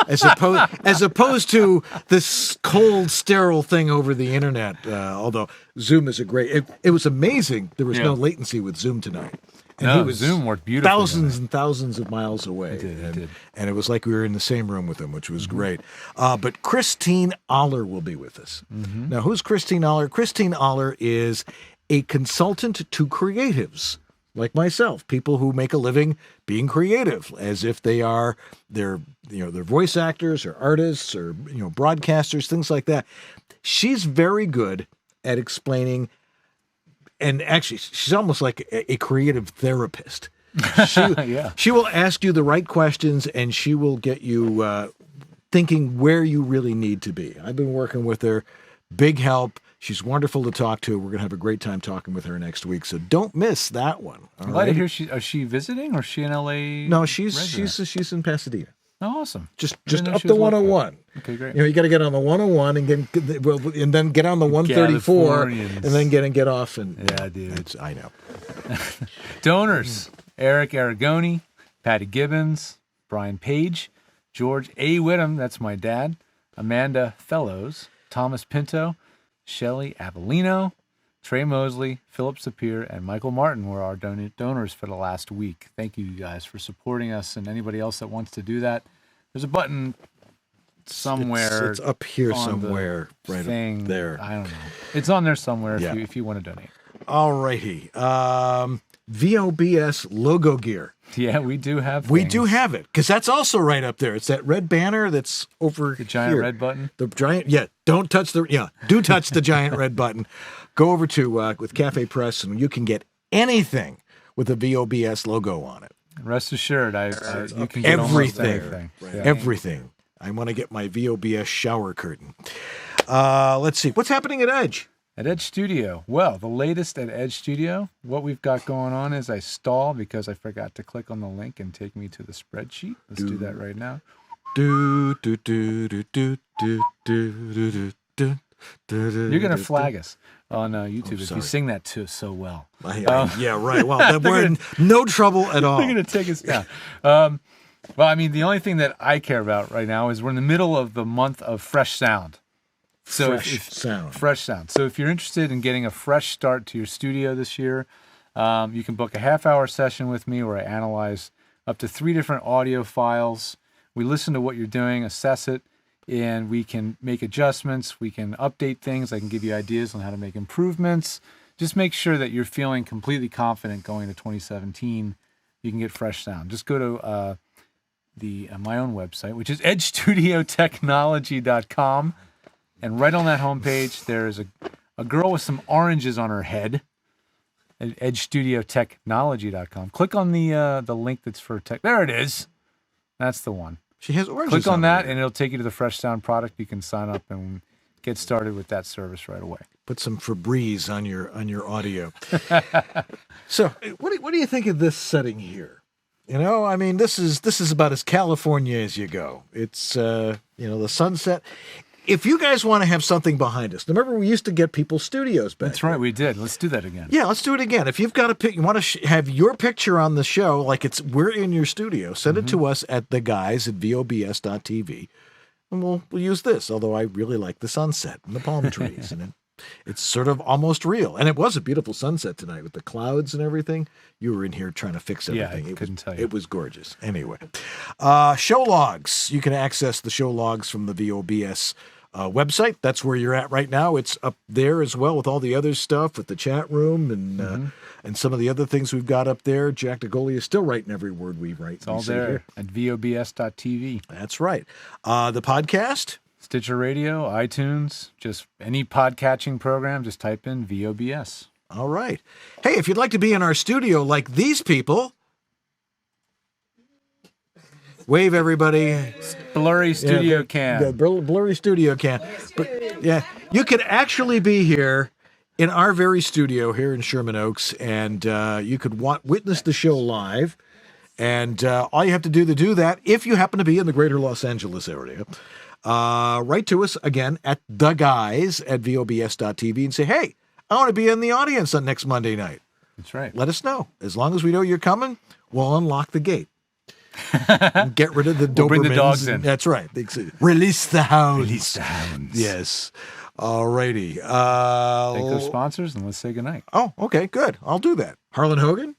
As opposed to this cold, sterile thing over the internet. Although Zoom is it was amazing. There was no latency with Zoom tonight. And Zoom worked beautifully. Thousands and thousands of miles away. It did. And it was like we were in the same room with him, which was great. But Christine Aller will be with us. Now, who's Christine Aller? Christine Aller is a consultant to creatives like myself, people who make a living being creative, as if they're voice actors or artists or broadcasters, things like that. She's very good at explaining. And actually, she's almost like a creative therapist. She will ask you the right questions, and she will get you thinking where you really need to be. I've been working with her. Big help. She's wonderful to talk to. We're going to have a great time talking with her next week, so don't miss that one. I'm glad to hear is she visiting or is she in LA? No, she's in Pasadena. Oh, awesome. Just up the 101. Okay, great. You got to get on the 101 and then get on the 134 and then get off. And yeah, dude. I know. Donors: Eric Aragoni, Patty Gibbons, Brian Page, George A. Whittam, that's my dad, Amanda Fellows, Thomas Pinto, Shelley Avellino, Trey Mosley, Philip Sapir, and Michael Martin were our donors for the last week. Thank you guys for supporting us, and anybody else that wants to do that. There's a button somewhere. It's up here somewhere, right up there. I don't know. It's on there somewhere if you want to donate. All righty. VOBS logo gear. Yeah, we do have. We do have it because that's also right up there. It's that red banner that's over the giant here. red button. The giant. Yeah. Don't touch the. Yeah. Do touch the giant red button. Go over to with Cafe Press and you can get anything with a VOBS logo on it. Rest assured, you can get everything. Everything. I want to get my VOBS shower curtain. Let's see. What's happening at Edge? At Edge Studio. Well, the latest at Edge Studio, what we've got going on is I stall because I forgot to click on the link and take me to the spreadsheet. Let's do that right now. You're going to flag us on YouTube if you sing that so well. Yeah, right. Well, we're in no trouble at all. They're going to take us down. Well, I mean, the only thing that I care about right now is we're in the middle of the month of fresh sound. Fresh sound. So if you're interested in getting a fresh start to your studio this year, you can book a half-hour session with me where I analyze up to 3 different audio files. We listen to what you're doing, assess it, and we can make adjustments. We can update things. I can give you ideas on how to make improvements. Just make sure that you're feeling completely confident going to 2017. You can get fresh sound. Just go to my own website, which is edgestudiotechnology.com. And right on that homepage, there is a girl with some oranges on her head at edgestudiotechnology.com. Click on the link that's for tech. There it is. That's the one. She has oranges. Click on that, and it'll take you to the Fresh Sound product. You can sign up and get started with that service right away. Put some Febreze on your audio. So, what do you think of this setting here? I mean, this is about as California as you go. It's the sunset. If you guys want to have something behind us, remember we used to get people's studios back. That's right, we did. Let's do that again. Yeah, let's do it again. If you've got a you want to have your picture on the show, like we're in your studio, send it to us at theguys@VOBS.tv, and we'll use this. Although I really like the sunset and the palm trees, and it's sort of almost real. And it was a beautiful sunset tonight with the clouds and everything. You were in here trying to fix everything. Yeah, I couldn't tell you. It was gorgeous. Anyway, show logs. You can access the show logs from the VOBS website. That's where you're at right now. It's up there as well with all the other stuff, with the chat room and some of the other things we've got up there. Jack DeGolia is still writing every word we write. It's all there at VOBS.tv. That's right. The podcast? Stitcher Radio, iTunes, just any podcatching program, just type in VOBS. All right. Hey, if you'd like to be in our studio like these people, wave, everybody. Blurry studio cam. The blurry studio cam. But yeah, you could actually be here in our very studio here in Sherman Oaks, and you could witness the show live. And all you have to do to do that, if you happen to be in the greater Los Angeles area, write to us again at theguys@vobs.tv and say, hey, I want to be in the audience on next Monday night. That's right. Let us know. As long as we know you're coming, we'll unlock the gate. Get rid of the Dobermans. We'll bring the dogs in. That's right. Release the hounds. Release the hounds. Yes. All righty. Thank those sponsors and let's say goodnight. Oh, okay, good. I'll do that. Harlan Hogan.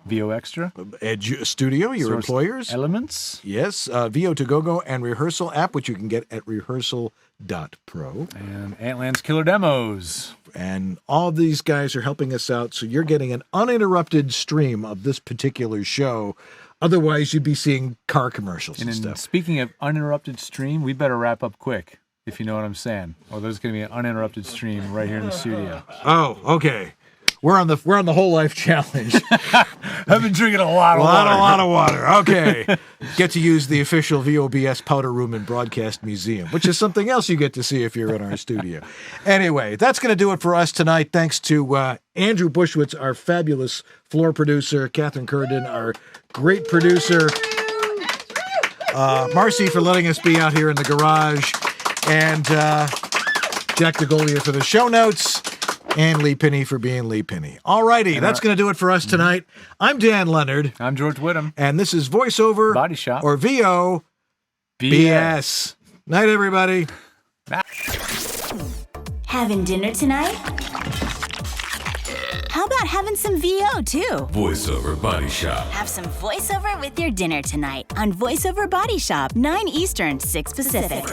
VO Extra. Edge Studio, your Source employers. Elements. Yes. VO To Go and Rehearsal app, which you can get at rehearsal.pro. And Antland's Killer Demos. And all of these guys are helping us out, so you're getting an uninterrupted stream of this particular show. Otherwise, you'd be seeing car commercials and stuff. Speaking of uninterrupted stream, we better wrap up quick, if you know what I'm saying. Or there's going to be an uninterrupted stream right here in the studio. Oh, okay. We're on the Whole Life Challenge. I've been drinking a lot of water. A lot of water. Okay. Get to use the official VOBS powder room and broadcast museum, which is something else you get to see if you're in our studio. Anyway, that's going to do it for us tonight. Thanks to Andrew Bushwitz, our fabulous floor producer, Catherine Curden, our great producer, Marcy for letting us be out here in the garage, and Jack DeGolia for the show notes. And Lee Pinney for being Lee Pinney. All righty, that's going to do it for us tonight. I'm Dan Leonard. I'm George Whittam. And this is Voiceover Body Shop. Or VO BS. Night, everybody. Having dinner tonight? How about having some VO too? Voiceover Body Shop. Have some voiceover with your dinner tonight on Voiceover Body Shop, 9 Eastern, 6 Pacific.